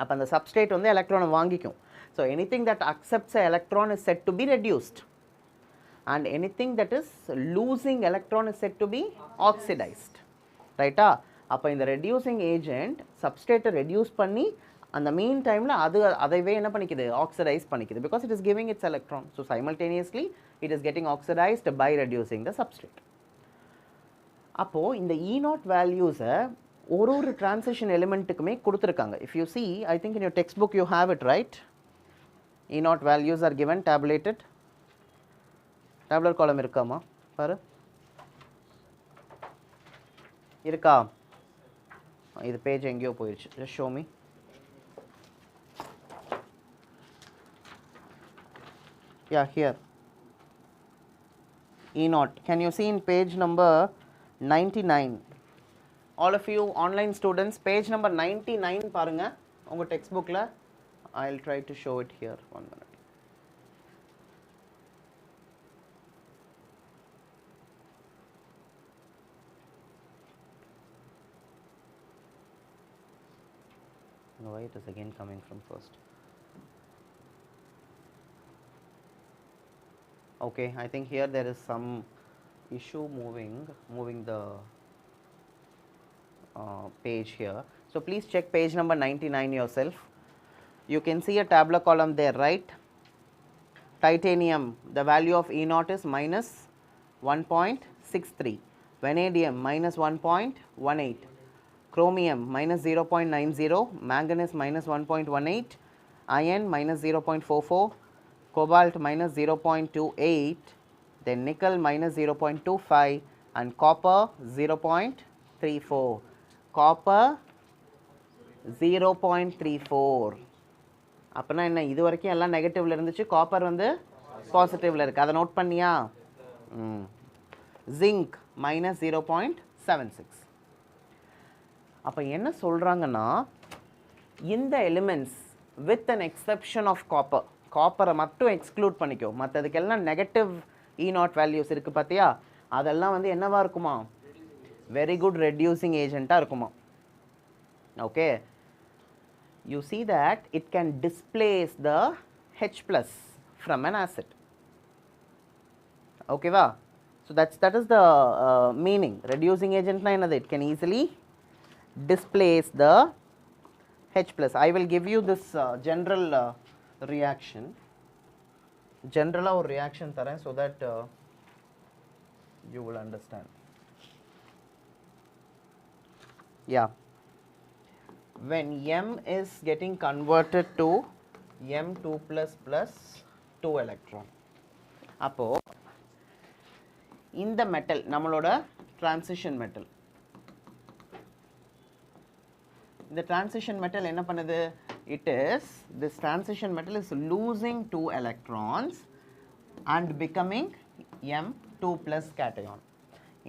அப்போ அந்த சப்ஸ்ட்ரேட் வந்து எலக்ட்ரானை வாங்கிக்கும். So anything that accepts a electron is said to be reduced and anything that is losing electron is said to be oxidized. ரைட்டா? அப்போ இந்த ரெடியூசிங் ஏஜென்ட் சப்ஸ்ட்ரேட்டை ரெடியூஸ் பண்ணி அந்த மீன் டைமில் அதைவே என்ன பண்ணிக்குது, ஆக்சிடைஸ் பண்ணிக்குது, because it is giving its electron. So simultaneously it is getting oxidised by reducing the substrate. அப்போது இந்த E0 வேல்யூஸை ஒரு டிரான்சிஷன் எலிமெண்ட்டுக்குமே கொடுத்துருக்காங்க. If you see, I think in your textbook you have it, right? E0 values are given tabulated. Tabular column இருக்காமா பாரு, இருக்கா? இது பேஜ் எங்கேயோ போயிடுச்சு. Just show me. Yeah, here E0. Can you see in page number 99? All of you online students, page number 99 பாருங்க உங்க text புக்கில். I'll try to show it here. 1 minute. Why it is again coming from first? Okay, I think here there is some issue moving the page here. So please check page number 99 yourself. You can see a tabular column there, right? Titanium, the value of E0 is minus 1.63. Vanadium minus 1.18. Chromium minus 0.90, manganese minus 1.18, iron minus 0.44, cobalt minus 0.28, then nickel minus 0.25 and copper 0.34. Copper 0.34. அப்போனா என்ன, இது வரைக்கும் எல்லாம் நெகட்டிவ்ல இருந்துச்சு, copper வந்து பாசிட்டிவ்ல இருக்குது. அதை note பண்ணியா? Zinc minus 0.76. அப்போ என்ன சொல்கிறாங்கன்னா, இந்த elements with an exception of copper, காப்பரை மட்டும் எக்ஸ்க்ளூட் பண்ணிக்கோ, மற்றதுக்கெல்லாம் நெகட்டிவ் E0 வேல்யூஸ் இருக்குது பார்த்தியா, அதெல்லாம் வந்து என்னவாக இருக்குமா, வெரி குட் ரெடியூசிங் ஏஜெண்ட்டாக இருக்குமா. Okay, you see that it can displace the H plus from an acid. Okay va? So that is the meaning. Reducing agent na enadhu, it can easily displace the H plus. I will give you this general reaction. General or reaction tharan so that you will understand. Yeah. When M is getting converted to M2 plus 2 electron, அப்போ இந்த metal நம்மளோட transition metal, இந்த transition metal என்ன பண்ணுது, this transition metal is losing 2 electrons and becoming M2 plus cation.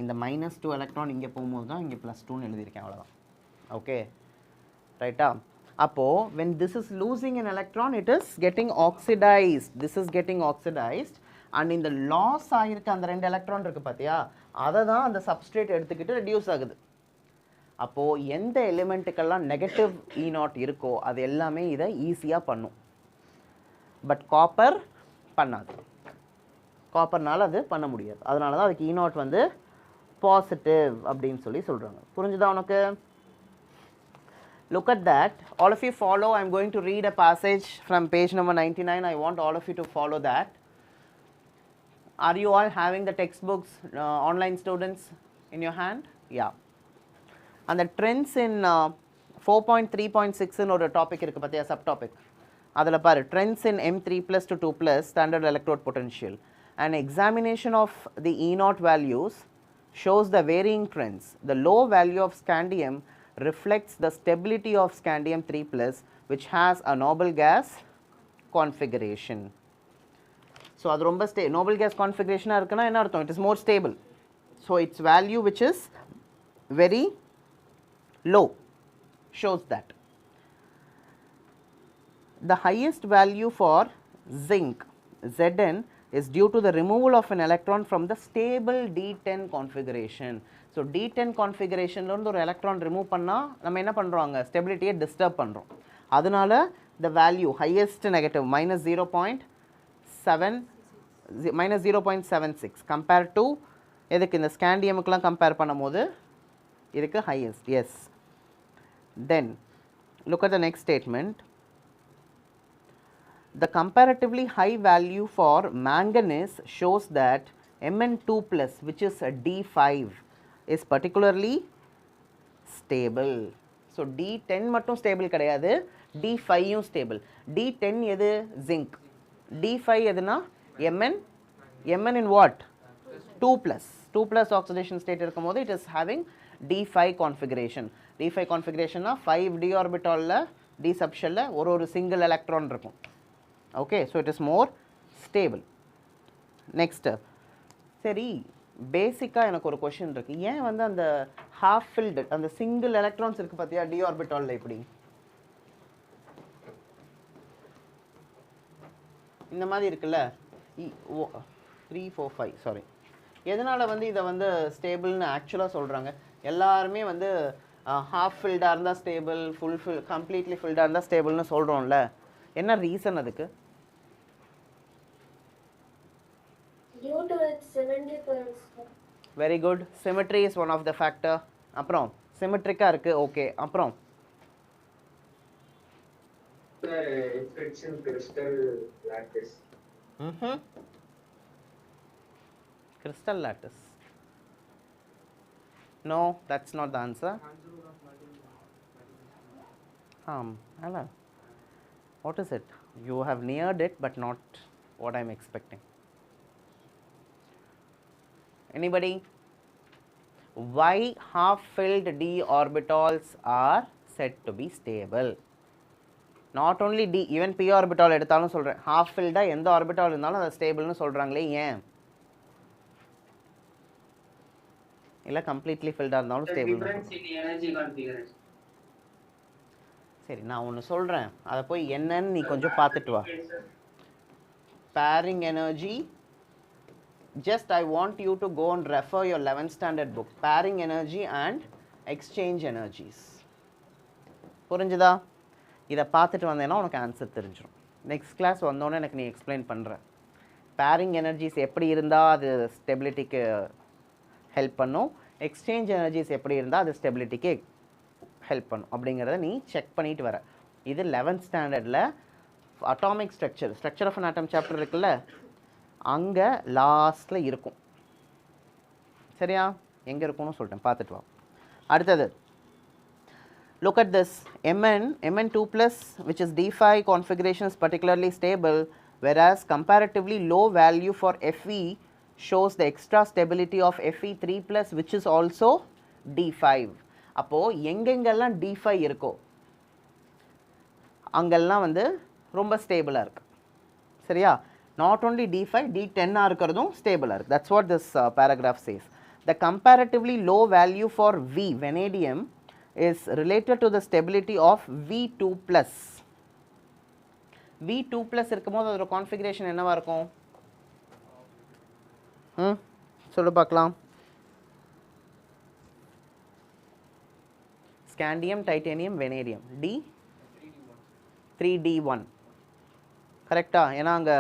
இந்த minus 2 electron இங்கே போகும்போது தான் இங்கே plus 2 எழுதியிருக்கேன், அவ்வளோதான். ஓகே, ரைட்டா? அப்போது when this is losing an electron, it is getting oxidized. This is getting oxidized and இந்த லாஸ் ஆகிருக்க அந்த 2 எலக்ட்ரான் இருக்குது பார்த்தியா, அதை தான் அந்த சப்ஸ்ட்ரேட் எடுத்துக்கிட்டு ரெடியூஸ் ஆகுது. அப்போது எந்த எலிமெண்ட்டுக்கெல்லாம் நெகட்டிவ் E0 இருக்கோ அது எல்லாமே இதை ஈஸியாக பண்ணும். பட் காப்பர் பண்ணாது, காப்பர்னால் அது பண்ண முடியாது. அதனால தான் அதுக்கு E0 வந்து பாசிட்டிவ் அப்படின்னு சொல்லி சொல்கிறாங்க. புரிஞ்சுதா உனக்கு? Look at that. All of you follow. I am going to read a passage from page number 99. I want all of you to follow that. Are you all having the textbooks, online students, in your hand? Yeah. And the trends in 4.3.6 or a topic irukku pathiya, subtopic. Adala paru, trends in M3 plus to 2 plus standard electrode potential. An examination of the E0 values shows the varying trends. The low value of scandium reflects the stability of scandium 3 plus, which has a noble gas configuration. So அது ரொம்ப noble gas configuration இருக்குன்னா என்ன அர்த்தம்? It is more stable. So its value which is very low shows that. The highest value for zinc Zn is due to the removal of an electron from the stable D10 configuration. So D10 configuration ல இருந்து ஒரு electron remove பண்ணா நம்ம என்ன பண்றோம்? ஸ்டெபிலிட்டியை disturb பண்றோம். அதனால the value highest negative -0.76 compared to எதுக்கு இந்த ஸ்காண்டியமுக்குலாம் கம்பேர் பண்ணும்போது இதுக்கு highest. Yes. Then look at the next statement. The comparatively high value for manganese shows that Mn2 plus, which is a D5, is particularly stable. So D10 மட்டும் stable கிடையாது, D5 யும் stable. D10 எது? Zinc. D5 எதுனா? Mn in what? 2 plus. 2 plus oxidation state இருக்கும்போது it is having D5 configuration. D5 configuration னா 5 d orbital ல d subshell ல ஒரு single electron இருக்கும். Okay, so it is more stable. Next, சரி பேசிக்காக எனக்கு ஒரு கொஷின் இருக்கு. ஏன் வந்து அந்த half filled அந்த single electrons இருக்கு பார்த்தியா d orbital இப்படி இந்த மாதிரி இருக்குல்ல 3 4 5 சாரி எதனால வந்து இதை வந்து ஸ்டேபிள்னு ஆக்சுவலாக சொல்கிறாங்க? எல்லாருமே வந்து half filled-ஆ இருந்தால் ஸ்டேபிள், கம்ப்ளீட்லி ஃபில்டாக இருந்தால் ஸ்டேபிள்னு சொல்கிறோம்ல, என்ன ரீசன் அதுக்கு? Due to its symmetry. Very good. Symmetry is one of the factor. அப்புறம் சிமெட்ரிக்காக இருக்குது. ஓகே, அப்புறம் It's in crystal lattice. Crystal lattice. No, that's not the answer. Hello. What is it? You have neared it, but not what I'm expecting. Anybody? Why half-filled d orbitals are said to be stable? Not only d, even p orbital எடுத்தாலும் சொல்கிறேன், half-filled எந்த orbital இருந்தாலும் அது ஸ்டேபிள்னு சொல்கிறாங்களே, ஏன்? இல்லை completely ஃபில்டாக இருந்தாலும் ஸ்டேபிள். சரி, நான் ஒன்று சொல்கிறேன், அதை போய் என்னன்னு நீ கொஞ்சம் பார்த்துட்டு வா. Pairing energy. Just I want you to go and refer your 11th standard book, Pairing Energy and Exchange Energies. புரிஞ்சுதா? இதை பார்த்துட்டு வந்தேன்னா உனக்கு ஆன்சர் தெரிஞ்சிடும். நெக்ஸ்ட் கிளாஸ் வந்தோடனே எனக்கு நீ எக்ஸ்பிளைன் பண்ணுற பேரிங் எனர்ஜிஸ் எப்படி இருந்தால் அது ஸ்டெபிலிட்டிக்கு ஹெல்ப் பண்ணும், எக்ஸ்சேஞ்ச் எனர்ஜிஸ் எப்படி இருந்தால் அது ஸ்டெபிலிட்டிக்கு ஹெல்ப் பண்ணும் அப்படிங்கிறத நீ செக் பண்ணிட்டு வர. இது 11th ஸ்டாண்டர்டில் atomic structure of an atom chapter இருக்குல்ல, அங்கே லாஸ்ட்டில் இருக்கும். சரியா? எங்கே இருக்கும்னு சொல்லிட்டேன், பார்த்துட்டு வா. அடுத்தது look at this. Mn2 plus, which is D5 configuration, is particularly stable, whereas comparatively low value for Fe shows the extra stability of Fe3 plus, which is also D5. அப்போது எங்கெங்கெல்லாம் D5 இருக்கோ அங்கெல்லாம் வந்து ரொம்ப ஸ்டேபிளாக இருக்குது. சரியா? not only D5, D10 இருக்கிறதும் ஸ்டேபிளாக இருக்குது. that's what this paragraph says. The comparatively low value for V, vanadium, is related to the stability of V2 plus. V2 plus இருக்கும்போது அதோட கான்ஃபிகரேஷன் என்னவா இருக்கும்? சொல்லு பார்க்கலாம். Scandium, titanium, vanadium, D 3D1. கரெக்டா? ஏன்னா அங்கே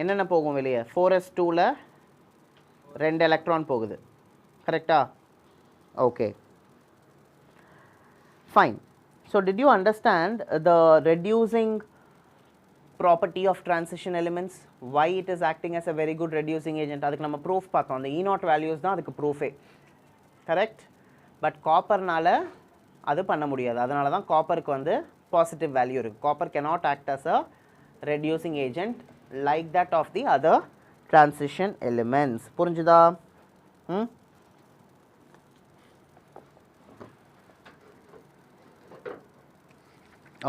என்னென்ன போகும் வெளியே? 4s2ல 2 எலக்ட்ரான் போகுது. கரெக்டா? Okay, fine. So did you understand the reducing property of transition elements, why it is acting as a very good reducing agent? அதுக்கு நம்ம proof பார்த்தோம். அந்த E0 values தான் அதுக்கு proof. correct? but copperனால அது பண்ண முடியாது. அதனால தான் காப்பருக்கு வந்து பாசிட்டிவ் வேல்யூ இருக்குது. Copper cannot act as a reducing agent like that of the other transition elements. புரிஞ்சுதா?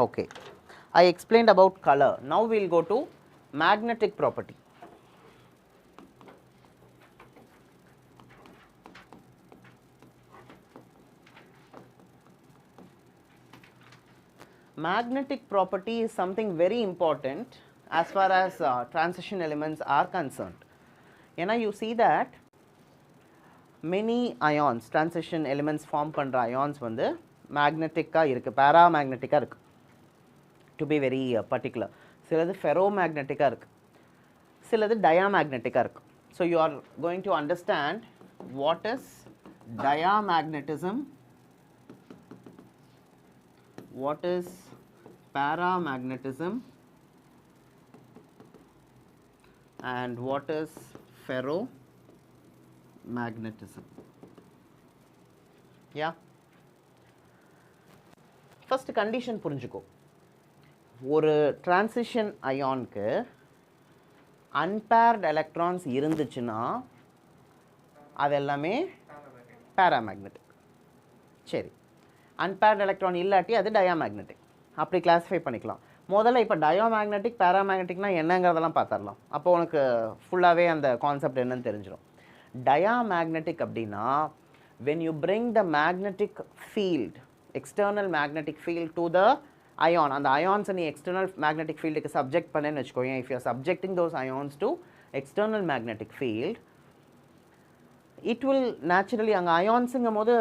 Okay, I explained about color. Now we will go to magnetic property. magnetic property is something very important as far as transition elements are concerned. You see that many ions, transition elements form பண்ற ions வந்து magnetic-ஆ இருக்கு, paramagnetic-ஆ இருக்கு, to be very particular. சிலது ferromagnetic-ஆ இருக்கு, சிலது diamagnetic-ஆ இருக்கு. So you are going to understand what is diamagnetism, what is paramagnetism, and what is ferromagnetism. Yeah. First condition புரிஞ்சுக்கோ. ஒரு transition ion-க்கு unpaired electrons இருந்துச்சுன்னா அது எல்லாமே paramagnetic. சரி, unpaired electron இல்லாட்டி அது diamagnetic. அப்படி கிளாஸிஃபை பண்ணிக்கலாம். முதல்ல இப்போ டயோமேக்னெட்டிக் பேராமேக்னெட்டிக்னா என்னங்கிறதெல்லாம் பார்த்துடலாம். அப்போ உனக்கு ஃபுல்லாகவே அந்த கான்செப்ட் என்னன்னு தெரிஞ்சிடும். டயாமேக்னெட்டிக் அப்படின்னா when you bring the magnetic field, external magnetic field to the ion, அந்த ions நீ external magnetic fieldக்கு subject பண்ணேன்னு வச்சுக்கோங்க. If you are subjecting those ions to external magnetic field, it will naturally, அங்கே அயான்ஸுங்கும் போது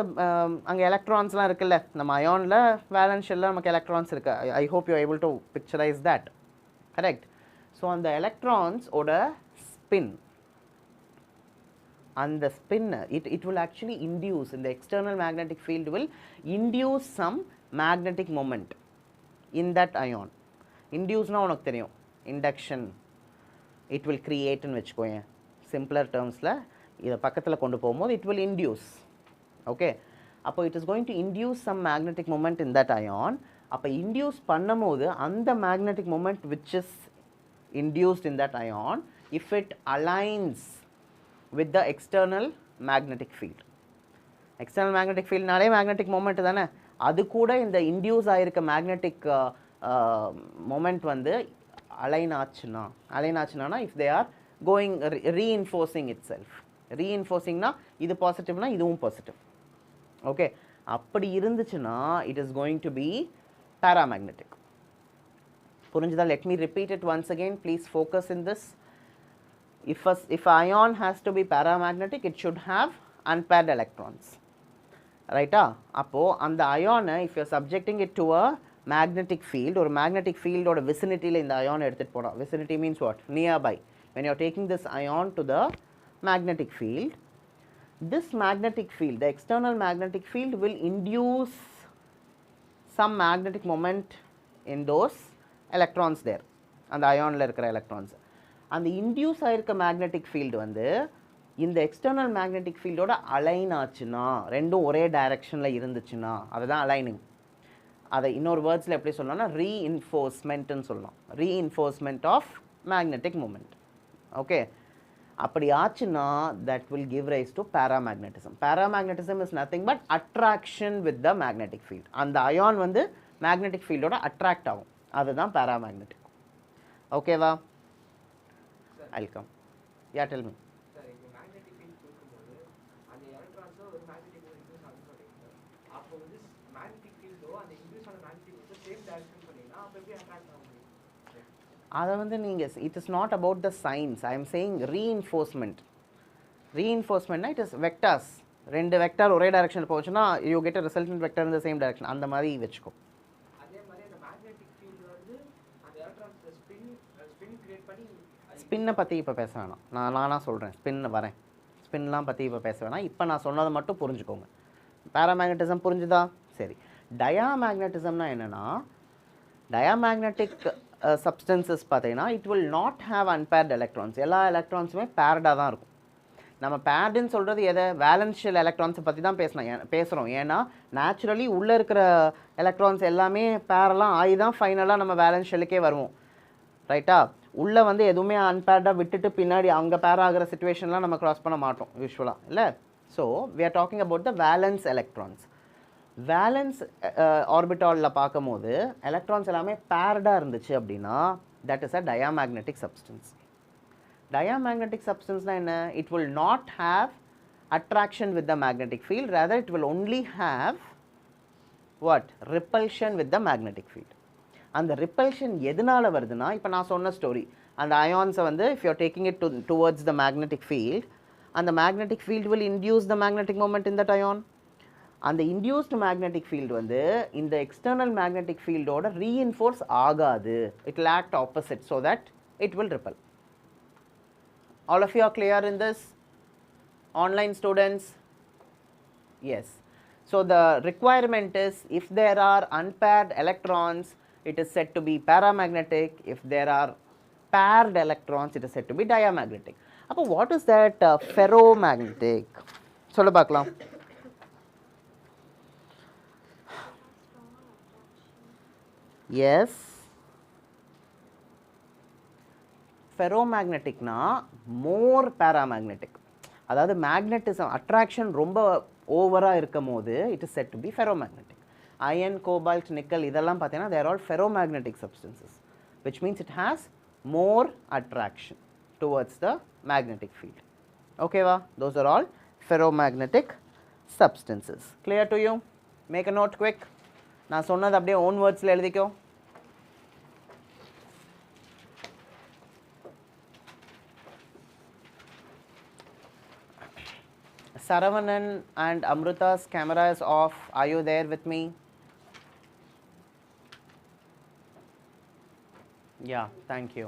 அங்கே எலக்ட்ரான்ஸ்லாம் இருக்குல்ல, நம்ம அயானில் வேலன்ஸ் ஷெல்லில் நமக்கு எலக்ட்ரான்ஸ் இருக்கு. I hope you able to picturise that, correct? So அந்த எலக்ட்ரான்ஸோட ஸ்பின், அந்த spin it will actually induce, in the external magnetic field will induce some magnetic moment in that ion. induceனா உனக்கு தெரியும், induction, it will create ன்னு வச்சுக்கோங்க. Simpler டேர்ம்ஸில் இதை பக்கத்தில் கொண்டு போகும்போது it will induce. ஓகே, அப்போ it is going to induce some magnetic moment in that ion. அப்போ induce பண்ணும்போது அந்த magnetic moment which is induced in that ion, if it aligns with the external magnetic field, external magnetic field நாலே magnetic moment தானே, அது கூட இந்த induce ஆயிருக்க magnetic moment வந்து அலைன் ஆச்சுன்னா if they are going reinforcing itself, reinforcingனா இது பாசிட்டிவ்னா இதுவும் பாசிட்டிவ். ஓகே, அப்படி இருந்துச்சுன்னா it is going to be paramagnetic. புரிஞ்சுதா? Let me repeat it once again, please focus in this. If ion has to be paramagnetic, it should have unpaired electrons, ரைட்டா? அப்போது அந்த அயானை if you are subjecting it to a magnetic field, ஒரு magnetic field ஓட vicinity-ல இந்த அயானை எடுத்துகிட்டு போகிறோம். vicinity means what? Nearby. When you are taking this ion to the magnetic field, this magnetic field, the external magnetic field will induce some magnetic moment in those electrons there, அந்த அயானில் இருக்கிற electrons. அந்த induce ஆகிருக்க magnetic field வந்து இந்த external magnetic ஃபீல்டோட align ஆச்சுன்னா, ரெண்டும் ஒரே டைரக்ஷனில் இருந்துச்சுன்னா அதுதான் அலைனிங். அதை இன்னொரு வேர்ட்ஸில் எப்படி சொல்லலாம்னா ரீஇன்ஃபோர்ஸ்மெண்ட்டுன்னு சொல்லலாம். Reinforcement of magnetic moment. Okay, அப்படி ஆச்சுன்னா that will give rise to paramagnetism. Paramagnetism is nothing but attraction with the magnetic field. அந்த அயான் வந்து மேக்னெட்டிக் ஃபீல்டோட அட்ராக்ட் ஆகும், அதுதான் paramagnetic. ஓகேவா? I'll come. Yeah, tell me. Sir, இப்போ மேக்னெட்டிக் ஃபீல்ட் கொடுக்கும்போது அந்த எலக்ட்ரான்ஸோ ஒரு மேக்னெட்டிக் ஃபீல்ட் இன்டியூஸ் ஆகுதுன்னு சொல்றீங்க. அப்போ வந்து மேக்னெட்டிக் ஃபீல்டோ அந்த இன்டியூஸ் ஆன மேக்னெட்டிக் ஃபீல்டோ சேம் டைரக்ஷன் பண்ணீங்கன்னா அப்போ எப்படி அட்ராக்ட் ஆக முடியும்? அதை வந்து நீங்கள், it is not about the signs, I am saying reinforcement. reinforcementனா it is vectors. ரெண்டு வெக்டார் ஒரே டைரக்ஷனில் போச்சுன்னா you get a resultant vector in the same direction. அந்த மாதிரி வச்சுக்கோ. அதே மாதிரி அந்த மேக்னெட்டிக் ஃபீல்டு வந்து அந்த எலக்ட்ரான்ஸ் ஸ்பின் கிரியேட் பண்ணி ஸ்பின்னை பற்றி இப்போ பேச வேணாம், நானாக சொல்கிறேன், ஸ்பின்லாம் பற்றி இப்போ பேச வேணாம். இப்போ நான் சொன்னதை மட்டும் புரிஞ்சுக்கோங்க. பேராமேக்னட்டிசம் புரிஞ்சுதா? சரி. டயாமேக்னட்டிசம்னா என்னென்னா, டயாமேக்னட்டிக் சப்ஸ்டன்சஸ் பார்த்தீங்கன்னா it will not have அன்பேர்ட் electrons. எல்லா எலக்ட்ரான்ஸுமே பேர்டாக தான் இருக்கும். நம்ம பேர்டுன்னு சொல்கிறது எதை? வேலன்ஷியல் எலக்ட்ரான்ஸை பற்றி தான் பேசுகிறோம். ஏன்னா நேச்சுரலி உள்ளே இருக்கிற எலக்ட்ரான்ஸ் எல்லாமே பேரெல்லாம் ஆகி தான் ஃபைனலாக நம்ம வேலன்ஷியலுக்கே வருவோம், ரைட்டா? உள்ளே வந்து எதுவுமே அன்பேர்டாக விட்டுட்டு பின்னாடி அங்கே பேர் ஆகிற சுச்சுவேஷன்லாம் நம்ம க்ராஸ் பண்ண மாட்டோம் யூஸ்வலாக, இல்லை? So we are talking about the valence electrons. Valence ஆர்பிட்டாலில் பார்க்கும்போது எலக்ட்ரான்ஸ் எல்லாமே பேர்டாக இருந்துச்சு அப்படின்னா that is a diamagnetic substance. Diamagnetic substanceனா என்ன? It will not have attraction with the magnetic field, rather it will only have what? Repulsion with the magnetic field. அந்த repulsion எதனால வருதுன்னா, இப்போ நான் சொன்ன ஸ்டோரி, அந்த அயான்ஸை வந்து if you are taking it towards the magnetic field, அந்த magnetic field will induce the magnetic moment in that ion. அந்த இன்டியூஸ்டு மேக்னெட்டிக் ஃபீல்டு வந்து இந்த எக்ஸ்டர்னல் மேக்னெட்டிக் ஃபீல்டோட ரீஇன்ஃபோர்ஸ் ஆகாது. It will act opposite so that it will repel. All of you are clear in this? Online students? Yes. So the requirement is, if there are unpaired electrons, it is said to be paramagnetic. If there are paired electrons, it is said to be diamagnetic. அப்போ what is that ferromagnetic? சொல்ல பார்க்கலாம். Yes. Ferromagneticனா more paramagnetic. அதாவது magnetism attraction ரொம்ப ஓவராக இருக்கும் போது it is said to be ferromagnetic. Iron, cobalt, nickel இதெல்லாம் பார்த்தீங்கன்னா they're all ferromagnetic substances, which means it has more attraction towards the magnetic field. ஓகேவா? Those are all ferromagnetic substances. Clear to you? Make a note quick. நான் சொன்னது அப்படியே own வேர்ட்ஸில் எழுதிக்கோ. Saravanan and Amrita's camera is off. Are you there with me? Yeah, thank you.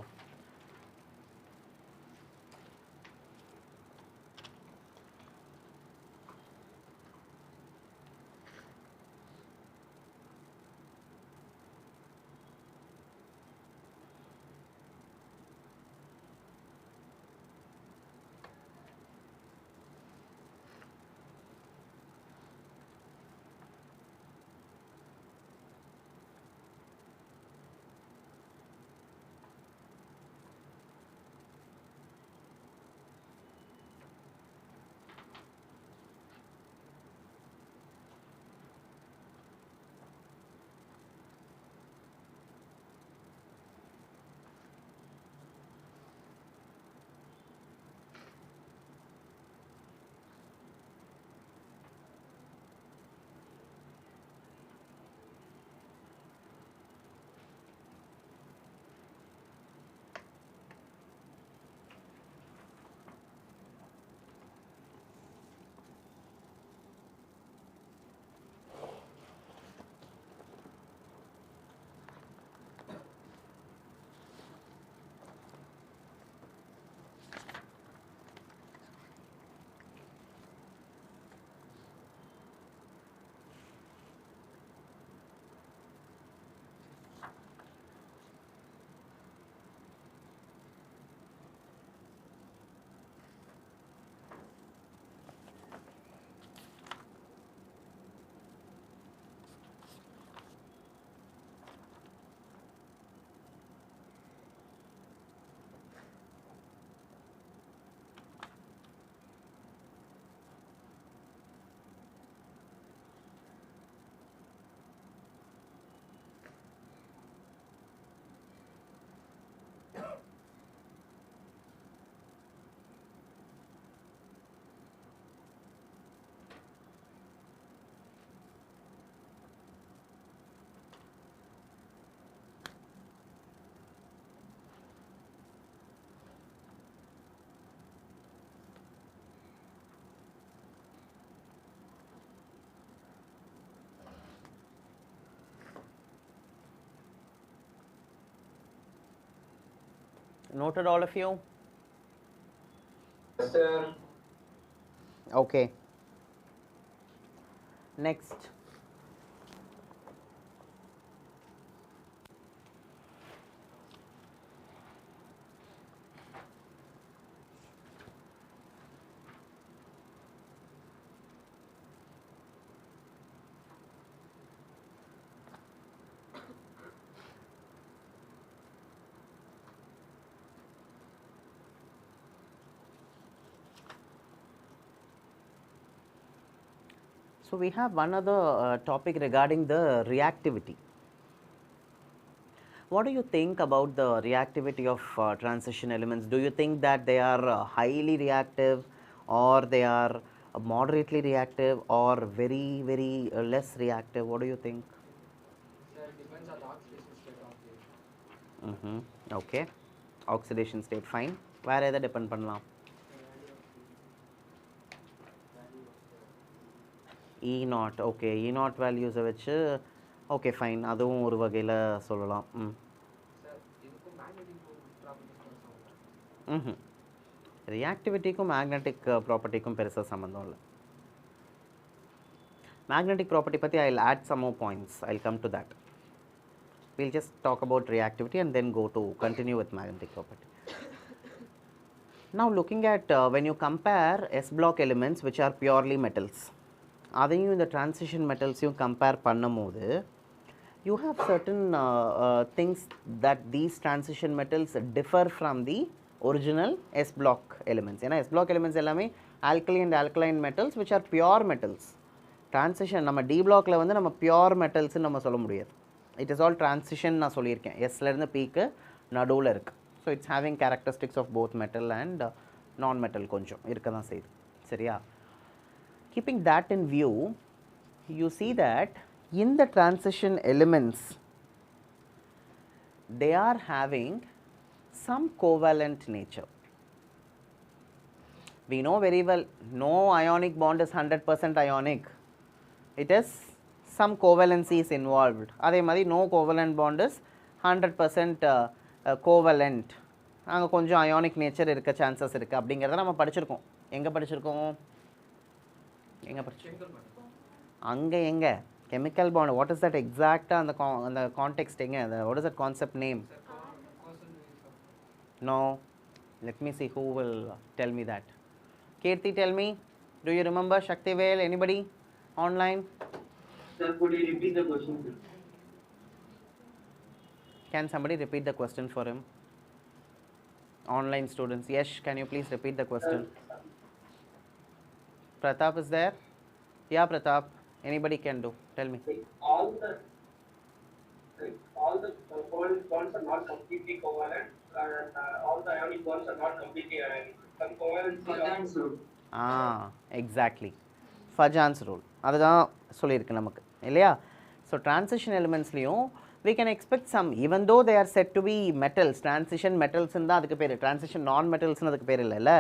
Noted, all of you? Yes, sir. Okay. Next. So we have one other topic regarding the reactivity. What do you think about the reactivity of transition elements? Do you think that they are highly reactive, or they are moderately reactive, or very less reactive? What do you think? Sir, it depends on the oxidation state of ஓகே, oxidation state fine. வேறு எதை depend பண்ணலாம்? E nought. ஓகே, E nought வேல்யூஸை வச்சு okay fine, அதுவும் ஒரு வகையில் சொல்லலாம். சார் இதுக்கும் மேக்னெட்டிக் ப்ராப்பர்ட்டிஸ் ரியாக்டிவிட்டிக்கும் மேக்னெட்டிக் ப்ராப்பர்ட்டிக்கும் பெருசாக சம்மந்தம் இல்லை. Magnetic property patti I will add some more points. I will come to that. We will just talk about reactivity and then go to continue with magnetic property. Now looking at when you compare S block elements which are purely metals, அதையும் இந்த transition metals-யும் compare பண்ணும்போது you have certain things that these transition metals differ from the original S block elements. ஏன்னா S block elements எல்லாமே alkali and alkaline metals which are pure metals. Transition நம்ம D blockல வந்து நம்ம pure metals நம்ம சொல்ல முடியாது. It is all transition நான் சொல்லியிருக்கேன். Sல இருந்து Pக்கு நடுவில் இருக்கு. So it's having characteristics of both metal and non-metal கொஞ்சம் இருக்க தான் செய்யுது. சரியா? Keeping that in view, you see that in the transition elements, they are having some covalent nature. We know very well no ionic bond is 100% ionic. It is some covalency is involved. அதே மாதிரி no covalent bond is 100% covalent. அங்கே கொஞ்சம் ionic nature இருக்க chances இருக்குது அப்படிங்கிறத நம்ம படிச்சிருக்கோம். எங்கே படிச்சிருக்கோம்? எங்கே படிச்சிருக்கோம்? அங்கே எங்கே? Chemical bond. What is that exact அந்த context எங்கே? What is that concept name? No. Let me see who will tell me that. Kirti, tell me. Do you remember? Shaktivel, anybody? Online? Sir, could you repeat the question? Can somebody repeat the question for him? Online students. Yes, can you please repeat the question? Pratap is there? Yeah, Pratap. Anybody can do. Tell me. All the covalent bonds are not completely covalent, and all the ionic bonds are not completely ionic. Some covalence. Fajans rule. Exactly. Fajans rule. அதுதான் சொல்லியிருக்கு நமக்கு இல்லையா? So transition எலிமெண்ட்ஸ்லையும் we can expect some, even though they are said to be metals, transition metals தான் அதுக்கு பேர், transition non metals அதுக்கு பேர் இல்லைல்ல,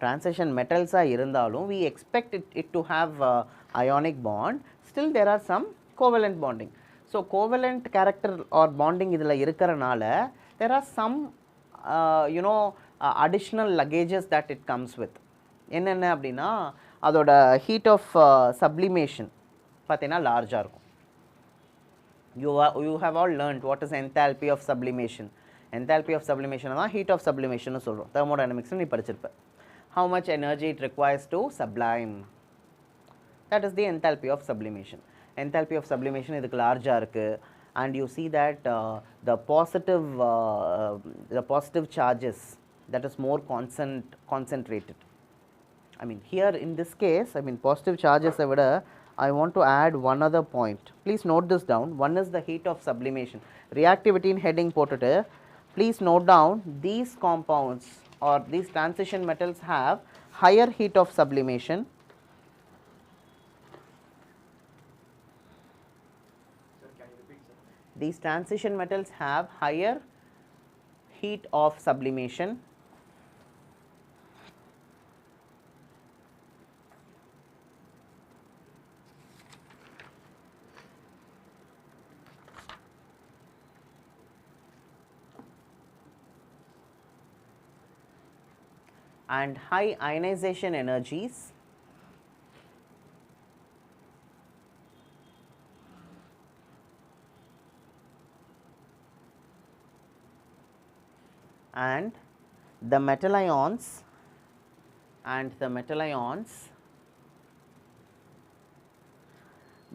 transition metals இருந்தாலும் we expect it to have ionic bond. Still there are some covalent bonding. So covalent character or bonding இதில் இருக்கிறனால there are some additional luggages that it comes with. என்னென்ன அப்படின்னா அதோட heat of sublimation பார்த்தீங்கன்னா லார்ஜாக இருக்கும். You have all learned what is enthalpy of sublimation. Enthalpy of sublimation தான் heat of sublimation சொல்கிறோம். thermodynamics நீ படிச்சிருப்ப. How much energy it requires to sublime. That is the enthalpy of sublimation. Enthalpy of sublimation இதுக்கு லார்ஜாக இருக்குது. And you see that the positive charges, that is more concentrated. I mean here in this case, I mean positive charges விட I want to add one other point. Please note this down. One is the heat of sublimation. Reactivity in heading போட்டுட்டு please note down these compounds or these transition metals have higher heat of sublimation. Sir, can you repeat, sir? These transition metals have higher heat of sublimation. And high ionization energies and the metal ions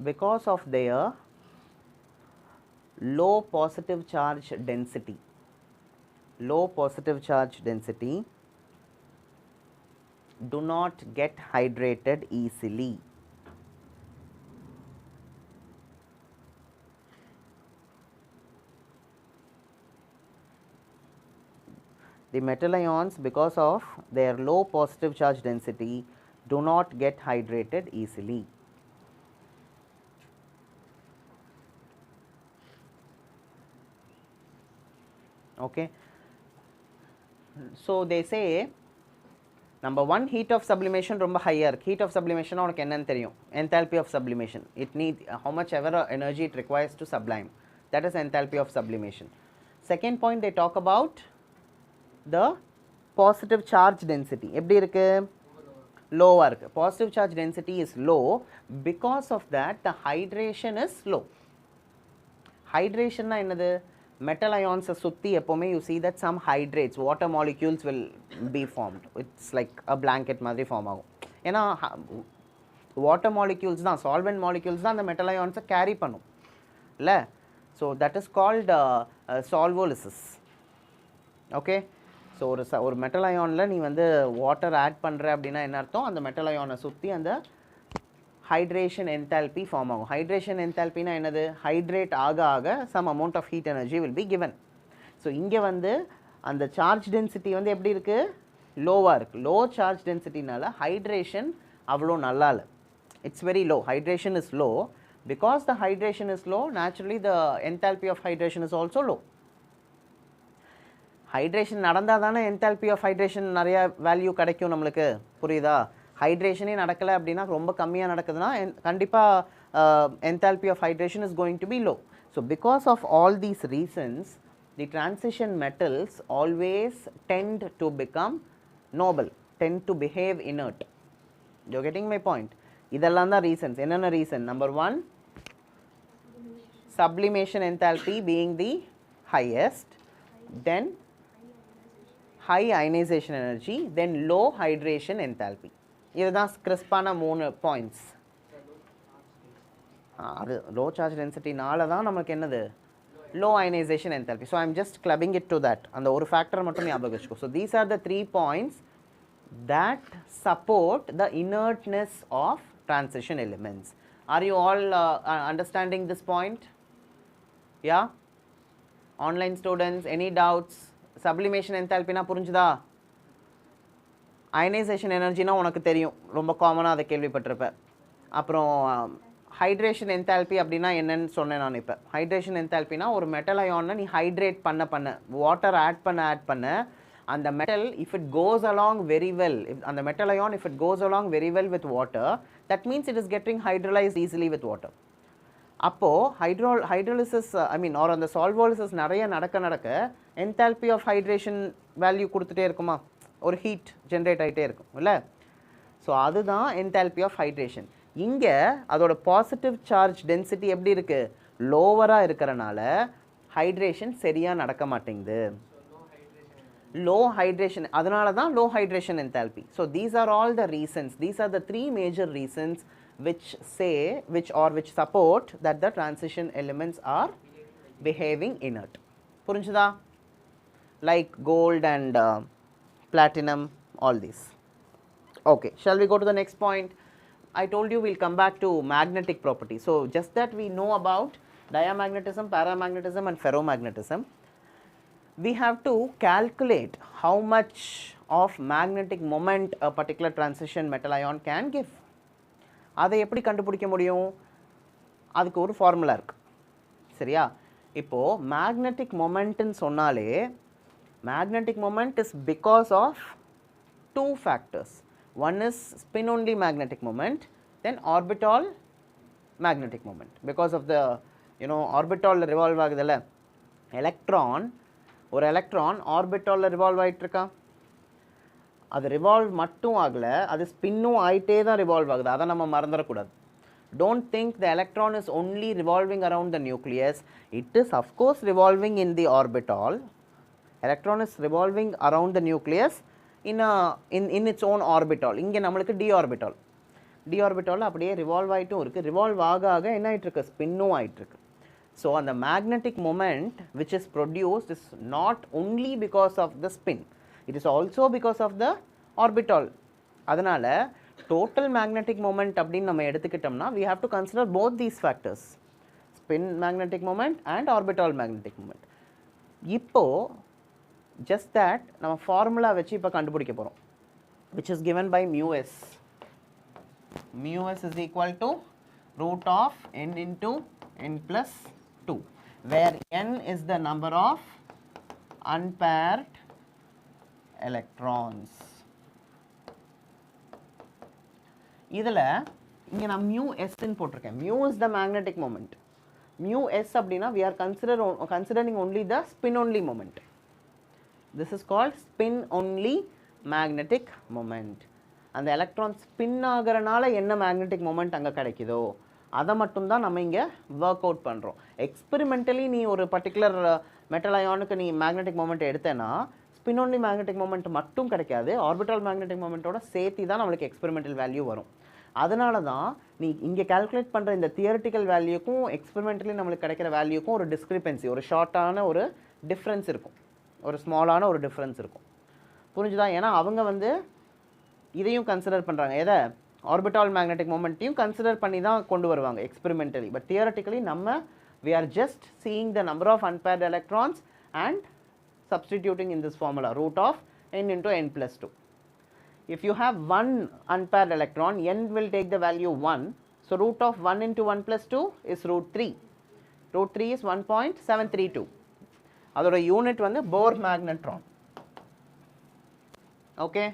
because of their low positive charge density do not get hydrated easily. The metal ions, because of their low positive charge density, do not get hydrated easily. Okay, so they say number 1 heat of sublimation ரொம்ப higher இருக்கு. heat of sublimation உனக்கு என்னன்னு தெரியும், enthalpy of sublimation, it need how much ever energy it requires to sublime, that is enthalpy of sublimation. Second point they talk about the positive charge density, எப்படி இருக்கு, lower இருக்கு. Positive charge density is low, because of that the hydration is low. Hydration na என்னது, metal ions சுத்தி எப்பவுமே you see that some hydrates, water molecules will be formed, it's like a blanket மாதிரி form ஆகும். ஏன்னா water molecules தான், solvent molecules தான் அந்த metal ions carry பண்ணும் இல்ல, so that is called solvolysis. Okay, so ஒரு metal ionல நீ வந்து water add பண்ற அப்படின்னா என்ன அர்த்தம், அந்த metal ion சுத்தி அந்த hydration enthalpy form ஆகும். hydration enthalpy na என்னது, hydrate ஆக ஆக some amount of heat energy will be given. so இங்க வந்து அந்த charge density வந்து எப்படி இருக்கு, லோவா இருக்கு. low charge density நால hydration அவ்வளோ நல்லா இல்லை, it's very low, hydration is low. because the hydration is low, naturally the enthalpy of hydration is also low. hydration நடந்தா தானே enthalpy of hydration நிறைய வேல்யூ கிடைக்கும் நம்மளுக்கு, புரியுதா. ஹைட்ரேஷனே நடக்கலை அப்படின்னா, ரொம்ப கம்மியாக நடக்குதுன்னா கண்டிப்பாக enthalpy of hydration is going to be low. so because of all these reasons, the transition metals always tend to become noble, tend to behave inert. you are getting my point? இதெல்லாம் தான் reasons. என்னென்ன reason? number 1 sublimation enthalpy being the highest, then high ionization energy, then low hydration enthalpy. இதுதான் கிறிஸ்பான 3 points. அது low charge டென்சிட்டினால தான் நமக்கு என்னது, low ionisation enthalpy. So I am just clubbing it to that, அந்த ஒரு ஃபேக்டர் மட்டும் ஞாபகம் வச்சுக்கோ. So these are the 3 points that support the inertness of transition elements. Are you all understanding this point? Yeah, online students, any doubts? sublimation enthalpy na புரிஞ்சுதா, ionisation எனர்ஜினா உனக்கு தெரியும், ரொம்ப காமனாக அதை கேள்விப்பட்டிருப்பேன். அப்புறம் ஹைட்ரேஷன் என்தால்பி அப்படின்னா என்னன்னு சொன்னேன் நான். இப்போ ஹைட்ரேஷன் என்தால்பினா ஒரு மெட்டல் அயானை நீ ஹைட்ரேட் பண்ண வாட்டர் ஆட் பண்ண அந்த metal if it goes along very well, அந்த metal ion if it goes along very well with water, that means it is getting hydrolysed easily with water. அப்போது hydrolysis I mean or அந்த solvolysis நிறைய நடக்க enthalpy of hydration value கொடுத்துட்டே இருக்குமா, ஒரு heat generate ஆகிட்டே இருக்கும் இல்லை. ஸோ அதுதான் என்தால்பி ஆஃப் ஹைட்ரேஷன். இங்கே அதோட பாசிட்டிவ் சார்ஜ் டென்சிட்டி எப்படி இருக்குது, லோவராக இருக்கிறனால ஹைட்ரேஷன் சரியாக நடக்க மாட்டேங்குது, லோ ஹைட்ரேஷன், அதனால தான் low hydration enthalpy. So these are all the reasons, these are the 3 major reasons which support that the transition elements are behaving inert. புரிஞ்சுதா, like gold and platinum, all these. Okay, shall we go to the next point? I told you we'll come back to magnetic property. So just that we know about diamagnetism, paramagnetism and ferromagnetism, we have to calculate how much of magnetic moment a particular transition metal ion can give. அதை எப்படி கண்டுபிடிக்க முடியும், அதுக்கு ஒரு formula இருக்குது சரியா. இப்போது magnetic மொமெண்ட்டுன்னு சொன்னாலே, magnetic moment is because of 2 factors. One is spin only magnetic moment, then orbital magnetic moment. Because of the orbital revolve ஆகுதுல்ல, ஒரு எலக்ட்ரான் ஆர்பிட்டாலில் ரிவால்வ் ஆகிட்டுருக்கா, அது ரிவால்வ் மட்டும் ஆகலை, அது ஸ்பின்னும் ஆகிட்டே தான் ரிவால்வ் ஆகுது, அதை நம்ம மறந்துடக்கூடாது. Don't think the electron is only revolving around the nucleus. It is of course revolving in the orbital. Electron is revolving around the nucleus in its own orbital. இங்கே நம்மளுக்கு d orbital, அப்படியே revolve ஆகிட்டும் இருக்குது, revolve ஆக என்ன ஆகிட்டு இருக்கு, ஸ்பின்னும் ஆகிட்டு இருக்கு. ஸோ அந்த magnetic moment which is produced is not only because of the spin, it is also because of the orbital. அதனால் total magnetic moment அப்படின்னு நம்ம எடுத்துக்கிட்டோம்னா we have to consider both these factors, spin magnetic moment and orbital magnetic moment. இப்போது just that நம்ம formula வச்சு இப்போ கண்டுபிடிக்க போகிறோம், which is given by mu s. mu s is equal to root of n into n plus 2, where n is the number of unpaired electrons. இதில் இங்கே நான் mu s ன்னு போட்டிருக்கேன். mu is the magnetic moment. mu s அப்படின்னா we are considering only the spin only moment. This is called spin only magnetic moment. அந்த electron spin ஆகிறனால என்ன magnetic moment அங்கே கிடைக்குதோ அதை மட்டும்தான் நம்ம இங்கே ஒர்க் அவுட் பண்ணுறோம். எக்ஸ்பெரிமெண்டலி நீ ஒரு பர்டிகுலர் மெட்டல் அயானுக்கு நீ மேக்னெட்டிக் மொமெண்ட் எடுத்தேன்னா ஸ்பின் ஒன்லி மேக்னெட்டிக் மொமெண்ட் மட்டும் கிடைக்காது, ஆர்பிட்டல் மேக்னெட்டிக் மொமெண்ட்டோட சேர்த்து தான் நம்மளுக்கு எக்ஸ்பெரிமெண்டல் வேல்யூ வரும். அதனால தான் நீ இங்கே கால்குலேட் பண்ணுற இந்த தியரிட்டிக்கல் வேல்யூக்கும் எக்ஸ்பெரிமெண்டலி நம்மளுக்கு கிடைக்கிற வேல்யூக்கும் ஒரு டிஸ்கிரிப்பன்சி, ஒரு ஷார்ட்டான ஒரு டிஃப்ரென்ஸ் இருக்கும், ஒரு ஸ்மாலான ஒரு டிஃப்ரென்ஸ் இருக்கும். புரிஞ்சுதா? ஏன்னா அவங்க வந்து இதையும் கன்சிடர் பண்ணுறாங்க, எதை ஆர்பிட்டால் மேக்னெட்டிக் மொமெண்ட்டையும் கன்சிடர் பண்ணி தான் கொண்டு வருவாங்க எக்ஸ்பெரிமெண்டலி. பட் தியரட்டிக்கலி நம்ம we are just seeing the number of unpaired electrons and substituting in this formula root of n into n plus 2. If you have one unpaired electron, n will take the value 1. So root of 1 into 1 plus 2 is root 3. Root 3 is 1.732. அதோட unit வந்து Bohr magneton. Okay,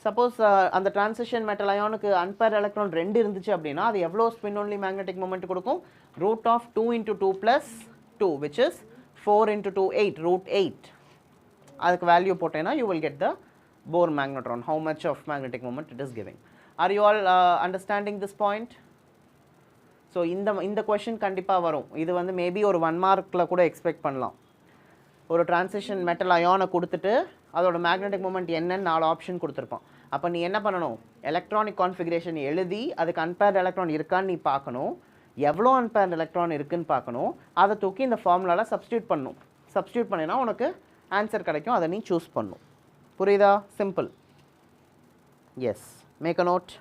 suppose அந்த transition metal அயானுக்கு unpaired electron 2 இருந்துச்சு அப்படின்னா அது எவ்வளோ spin only magnetic moment கொடுக்கும்? Root of 2 into 2 plus 2 which is 4 into 2 8, root 8. அதுக்கு வேல்யூ போட்டேன்னா you will get the Bohr magnetron, how much of magnetic moment it is giving. Are you all understanding this point? So இந்த question கண்டிப்பாக வரும். இது வந்து maybe ஒரு 1 மார்க்கில் கூட எக்ஸ்பெக்ட் பண்ணலாம். ஒரு டிரான்சிஷன் மெட்டல் அயானை கொடுத்துட்டு அதோட மேக்னெட்டிக் மொமெண்ட் என்னன்னு 4 ஆப்ஷன் கொடுத்துருப்பான். அப்போ நீ என்ன பண்ணணும்? எலக்ட்ரானிக் கான்ஃபிகரேஷன் எழுதி அதுக்கு அன்பேர்ட் எலக்ட்ரான் இருக்கான்னு நீ பார்க்கணும், எவ்வளோ அன்பேர்ட் எலக்ட்ரான் இருக்குன்னு பார்க்கணும், அதை தூக்கி இந்த ஃபார்முலாவில் சப்ஸ்டியூட் பண்ணணும். சப்ஸ்டியூட் பண்ணினா உனக்கு ஆன்சர் கிடைக்கும், அதை நீ சூஸ் பண்ணணும். புரியுதா? Simple. Yes, make a note.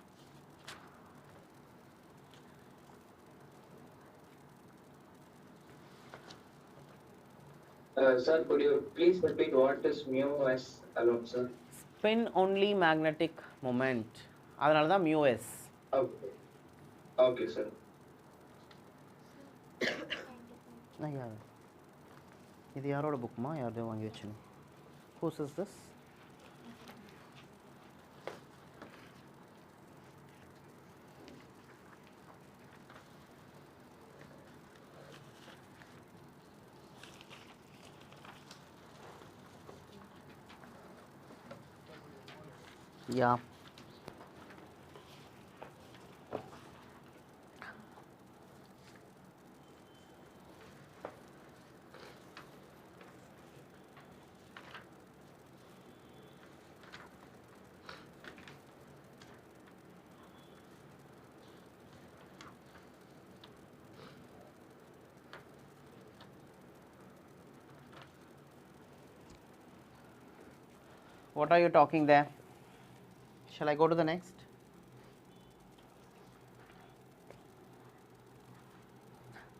Sir, could you please repeat what is mu s alone, sir? Spin only magnetic moment. அதனால தான் mu s. Okay. Okay, sir. ஐயா, இது யாரோட புக்குமா? யாரோ வாங்கி வச்சுங்க. Whose is this? Yeah. What are you talking there? Shall I go to the next?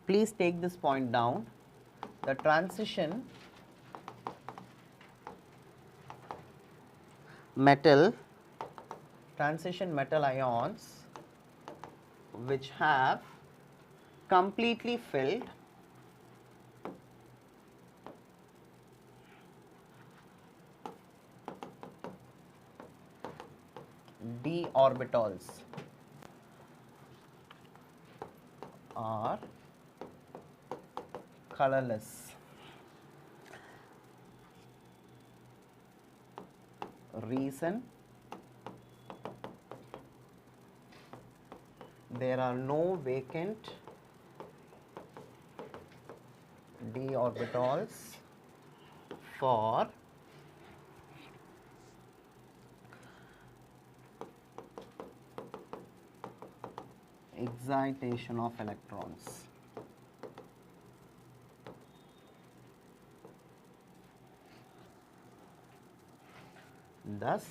Please take this point down. The transition metal ions which have completely filled d orbitals are colorless. Reason: there are no vacant d orbitals for excitation of electrons. Thus,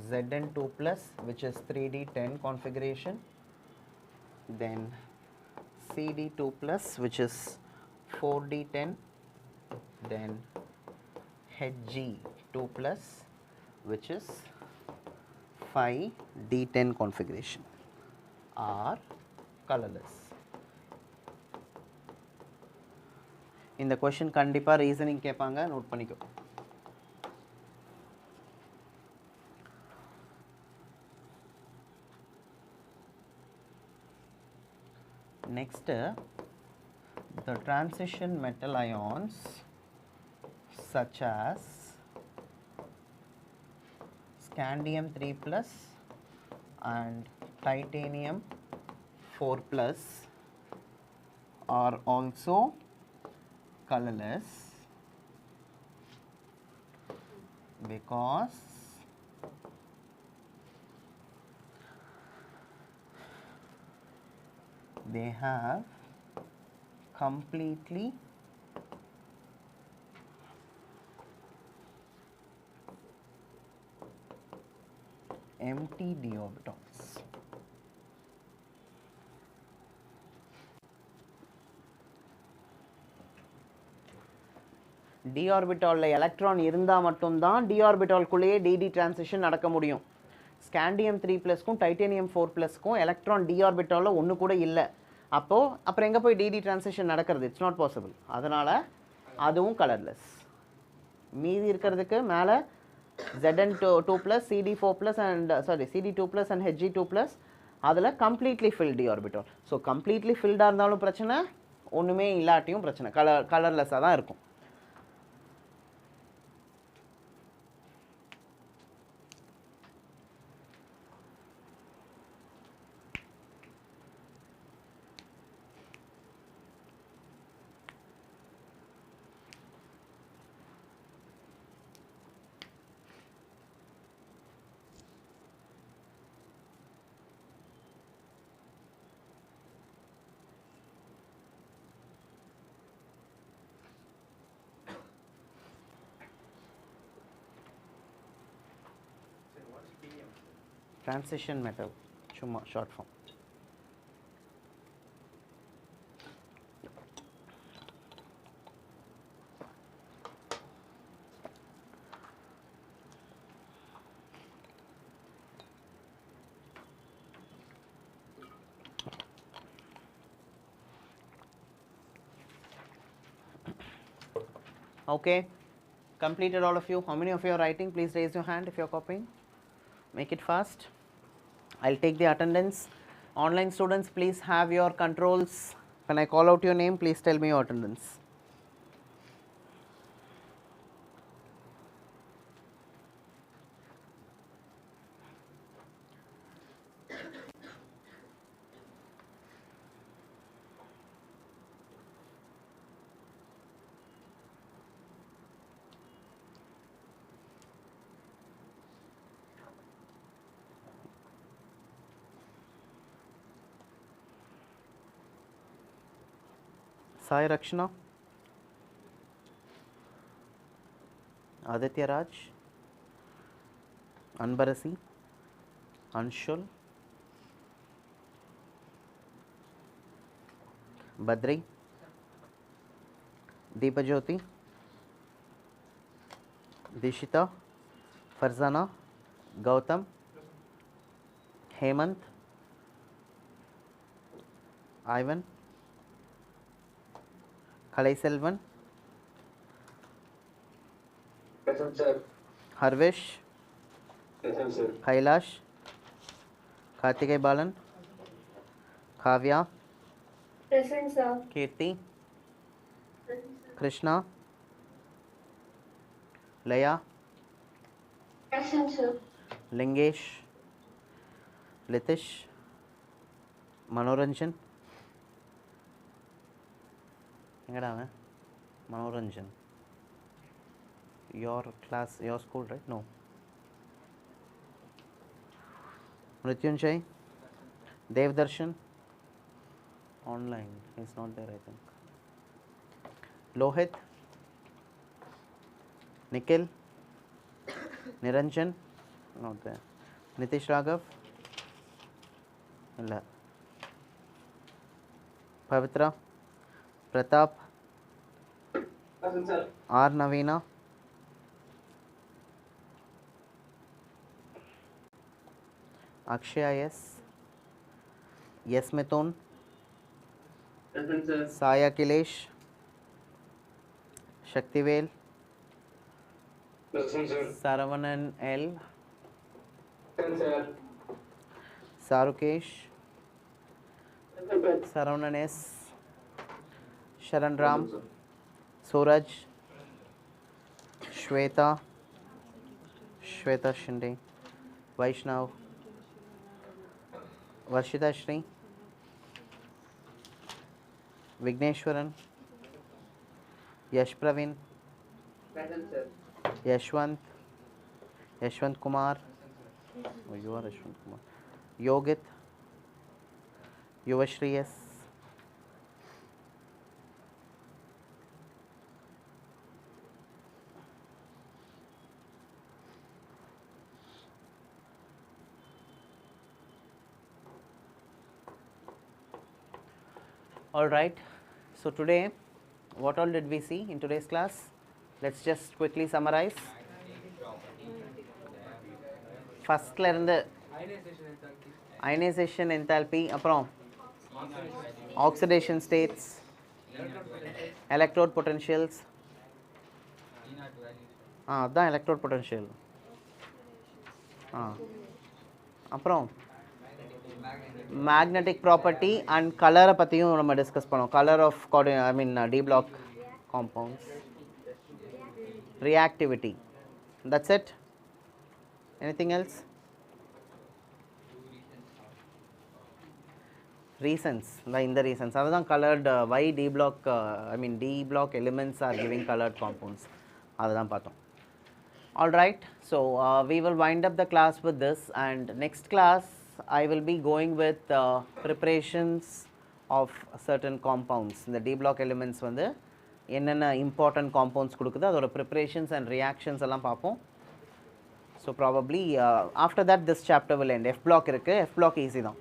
Zn2 plus, which is 3d10 configuration, then Cd2 plus, which is 4d10, then Hg2 plus, which is 5d10 configuration, are colorless. இந்த question கண்டிப்பாக reasoning கேட்பாங்க, note பண்ணிக்கோ. Next, the transition metal ions such as scandium 3 plus and titanium 4 plus are also colorless because they have completely empty d orbitals. d orbital electron இருந்தால் மட்டும்தான் d orbitalக்குள்ளேயே dd transition நடக்க முடியும். Scandium 3 ப்ளஸ்க்கும் titanium 4 ப்ளஸ்க்கும் electron d orbitalல ஒன்று கூட இல்லை. அப்புறம் எங்கே போய் dd transition நடக்கிறது? It's not possible. அதனால் அதுவும் கலர்லெஸ். மீதி இருக்கிறதுக்கு மேலே Zn2 plus, Cd4 plus and Cd2 plus and Hg2 plus அதில் completely fill d orbital. So completely ஃபில்டாக இருந்தாலும் பிரச்சனை, ஒன்றுமே இல்லாட்டியும் பிரச்சனை, கலர்லெஸ்ஸாக தான் இருக்கும். Transition metal, சும்மா short form. Okay, completed all of you. How many of you are writing? Please raise your hand if you are copying. Make it fast. I'll take the attendance. Online students, please have your controls. When I call out your name, please tell me your attendance. Sai Rakshana, Aditya Raj, Anbarasi, Anshul, Badri, Deepajyoti, Dishita, Farzana, Gautam, Hemant, Ivan, Kalai Selvan, Present, sir. Harvish, Present, sir. Kailash, Kartikay Balan, Kavya, Present, sir. Kirti, Krishna, Laya, Present, sir. Lingesh, Litish, Manoranjan. எங்கடா அவன்? Manoranjan. Your class, your school, right? No. Mrityunjay, Devdarshan, online. He's not there, I think. Lohit, Nikhil, Niranjan, not there. Nitish Raghav, illa. Pavitra, Pratap, Present, sir. R. Navina, Akshay S, Yes Mithun, Present, sir. Saya Kilesh, Shaktivel, Present, sir. Saravanan L, Present, sir. Sarukesh, Saravanan S, Sharan Ram, Suraj, Shweta, Shweta Shinde, Vaishnav, Varshita Shri, Vigneshwaran, Yash Praveen, Present, sir. Yashwant, Yashwant Kumar, oh, you are Yashwant Kumar, Yogit, Yuvashri S, all right. So today, what all did we see in today's class? Let's just quickly summarize. ஃபஸ்ட்டில் இருந்து ionization enthalpy, அப்புறம் oxidation states, electrode potentials, அதுதான் electrode potential. அப்புறம் magnetic property and கலரை பற்றியும் நம்ம discuss பண்ணோம். Colour of d block compounds, reactivity. That's it. Anything else? Reasons. In the reasons. That's colored. Why D block? D block elements are giving colored compounds. That's pathom. All right. So we will wind up the class with this, and next class I will be going with preparations of certain compounds. The D block elements வந்து என்னென்ன important compounds கொடுக்குது, அதோட preparations and reactions எல்லாம் பார்ப்போம். So probably after that this chapter will end. F block இருக்குது. F block easy தான்.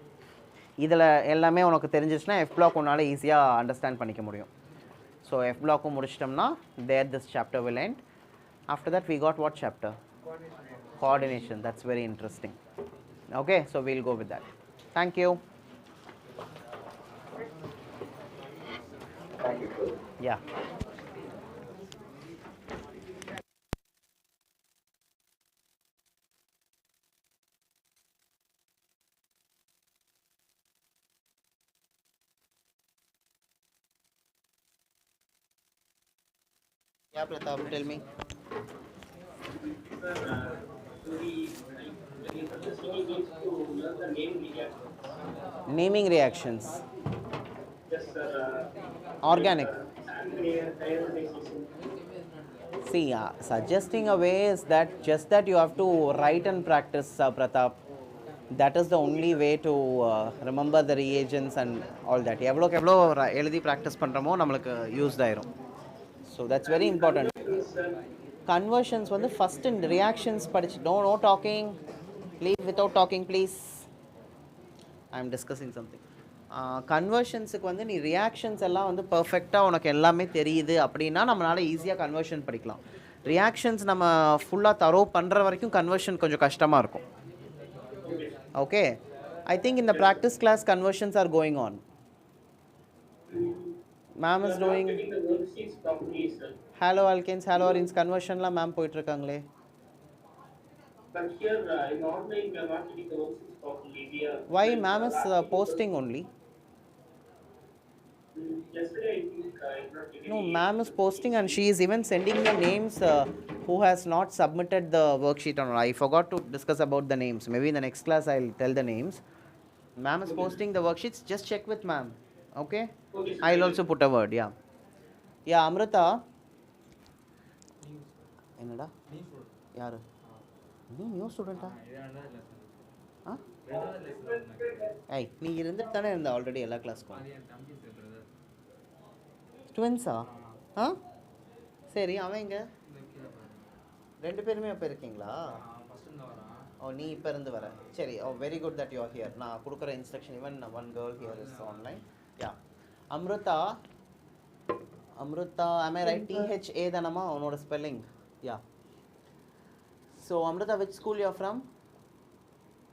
இதில் எல்லாமே உனக்கு தெரிஞ்சிச்சுன்னா எஃப் பிளாக் உன்னால் ஈஸியாக அண்டர்ஸ்டாண்ட் பண்ணிக்க முடியும். ஸோ எஃப் பிளாக்கும் முடிச்சிட்டோம்னா there this chapter will end. After that we got what chapter? Coordination. That's very interesting. Okay, so we'll go with that. Thank you. Yeah. Yeah, Pratap, tell me. Naming reactions. Yes, sir. Organic. See, suggesting a way is that just that you have to write and practice, Pratap. That is the only way to remember the reagents and all that. எவ்வளோக்கு எவ்வளோ எழுதி practice பண்ணுறோமோ நம்மளுக்கு used ஆயிரும். So that's very important. Conversions வந்து first இந்த reactions படிச்சு no talking, leave without talking please. I am discussing something. கன்வர்ஷன்ஸுக்கு வந்து நீ ரியாக்ஷன்ஸ் எல்லாம் வந்து பர்ஃபெக்டாக உனக்கு எல்லாமே தெரியுது அப்படின்னா நம்மளால் ஈஸியாக கன்வர்ஷன் படிக்கலாம். ரியாக்ஷன்ஸ் நம்ம ஃபுல்லாக தரோ பண்ணுற வரைக்கும் கன்வர்ஷன் கொஞ்சம் கஷ்டமாக இருக்கும். ஓகே, ஐ திங்க் இந்த practice class conversions are going on. Ma'am is doing haloalkanes, haloarenes கன்வர்ஷன்லாம் மேம் போயிட்டுருக்காங்களே. But here in online we are not getting the worksheets properly. Why ma'am is posting only? Yesterday I think I did not get No, any. ma'am is posting and she is even sending the names who has not submitted the worksheet or not. I forgot to discuss about the names. Maybe in the next class I'll tell the names. Ma'am is posting the worksheets. Just check with ma'am. Okay? Okay, sir. I'll also put a word. Yeah. Yeah, Amrita. என்னடா யாரு நீ new ஸ்டூடெண்ட்டா? ஆ ஐய் நீ இருந்துட்டு தானே இருந்த already எல்லா கிளாஸ்க்கும். ட்வின்ஸா? ஆ சரி, அவன் எங்க? ரெண்டு பேருமே அப்போ இருக்கீங்களா? ஓ, நீ இப்போ இருந்து வர. சரி. Oh, very good that you are here. நான் கொடுக்குற instruction even one girl here is online. Yeah Amrita. Amrita, am I right? THA தானம்மா உன்னோட spelling? Yeah. So Amrita, which school you are from?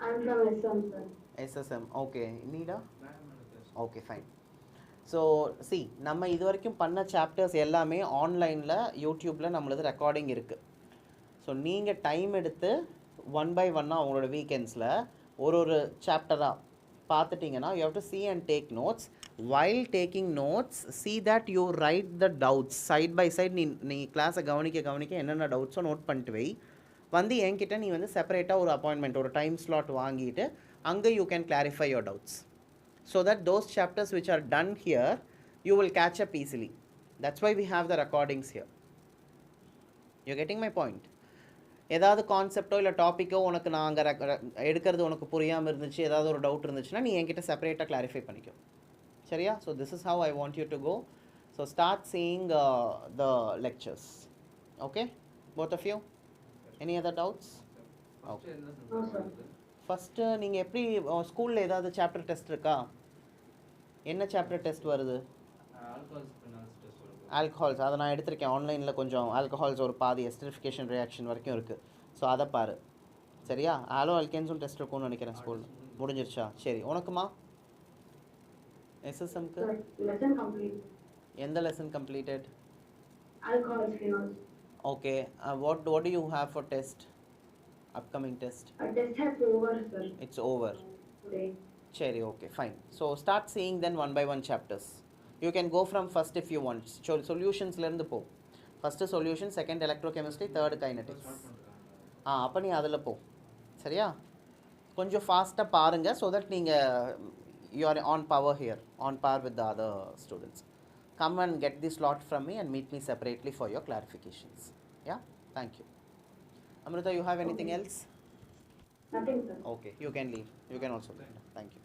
I'm from SSM, sir. SSM. Okay. Nida? Okay, fine. So C நம்ம இது வரைக்கும் பண்ண chapters எல்லாமே ஆன்லைனில் யூடியூப்பில் நம்மளது ரெக்கார்டிங் இருக்குது. ஸோ நீங்கள் டைம் எடுத்து ஒன் பை ஒன்னாக உங்களோட வீக்கெண்ட்ஸில் ஒரு சாப்டராக பார்த்துட்டிங்கன்னா you have to see and take notes. While taking notes, see that you write the doubts side by side. நீ கிளாஸை கவனிக்க என்னென்ன டவுட்ஸோ நோட் பண்ணிட்டு வை. வந்து என்கிட்ட நீ வந்து செப்பரேட்டாக ஒரு அப்பாயின்மெண்ட் ஒரு டைம் ஸ்லாட் வாங்கிட்டு அங்கே you can clarify your doubts. So that those chapters which are done here, you will catch up easily. That's why we have the recordings here. You're getting my point? ஏதாவது கான்செப்டோ இல்லை டாப்பிக்கோ உனக்கு நான் அங்கே எடுக்கிறது உனக்கு புரியாமல் இருந்துச்சு, ஏதாவது ஒரு டவுட் இருந்துச்சுன்னா நீ என்கிட்ட செப்பரேட்டாக கிளாரிஃபை பண்ணிக்கோ. சரியா? So this is how I want you to go. So start seeing the lectures. Okay, both of you? Any other doubts? Okay. First நீங்கள் எப்படி ஸ்கூலில் ஏதாவது சாப்டர் டெஸ்ட் இருக்கா? என்ன சாப்டர் டெஸ்ட் வருது? ஆல்கஹால்ஸ். அதை நான் எடுத்திருக்கேன் ஆன்லைனில். கொஞ்சம் ஆல்கஹால்ஸ் ஒரு பாதி எஸ்டரிஃபிகேஷன் ரியாக்ஷன் வரைக்கும் இருக்குது. ஸோ அதை பாரு. சரியா? ஆலோ அல்கேன்ஸும் டெஸ்ட் இருக்கும்னு நினைக்கிறேன் ஸ்கூலில். முடிஞ்சிருச்சா? சரி. உனக்குமா எஸ்எஸ்எம்க்கு lesson complete. எந்த lesson completed? Alcohol phenols. Okay. what do you have for test? Upcoming test? Test has over, sir. It's over. Today. சரி, okay, fine. So start seeing then one by one chapters. You can go from first if you want. சொல்யூஷன்ஸ்லேருந்து போ. First solution, second electrochemistry, third kinetics. அப்போ நீ அதில் போ. சரியா? கொஞ்சம் ஃபாஸ்ட்டாக பாருங்கள். ஸோ தட் நீங்கள் you are on par here, on par with the other students. Come and get the slot from me and meet me separately for your clarifications. Yeah? Thank you. Amrita, you have anything else? Nothing, sir. Okay, you can leave. You can also leave. Thank you.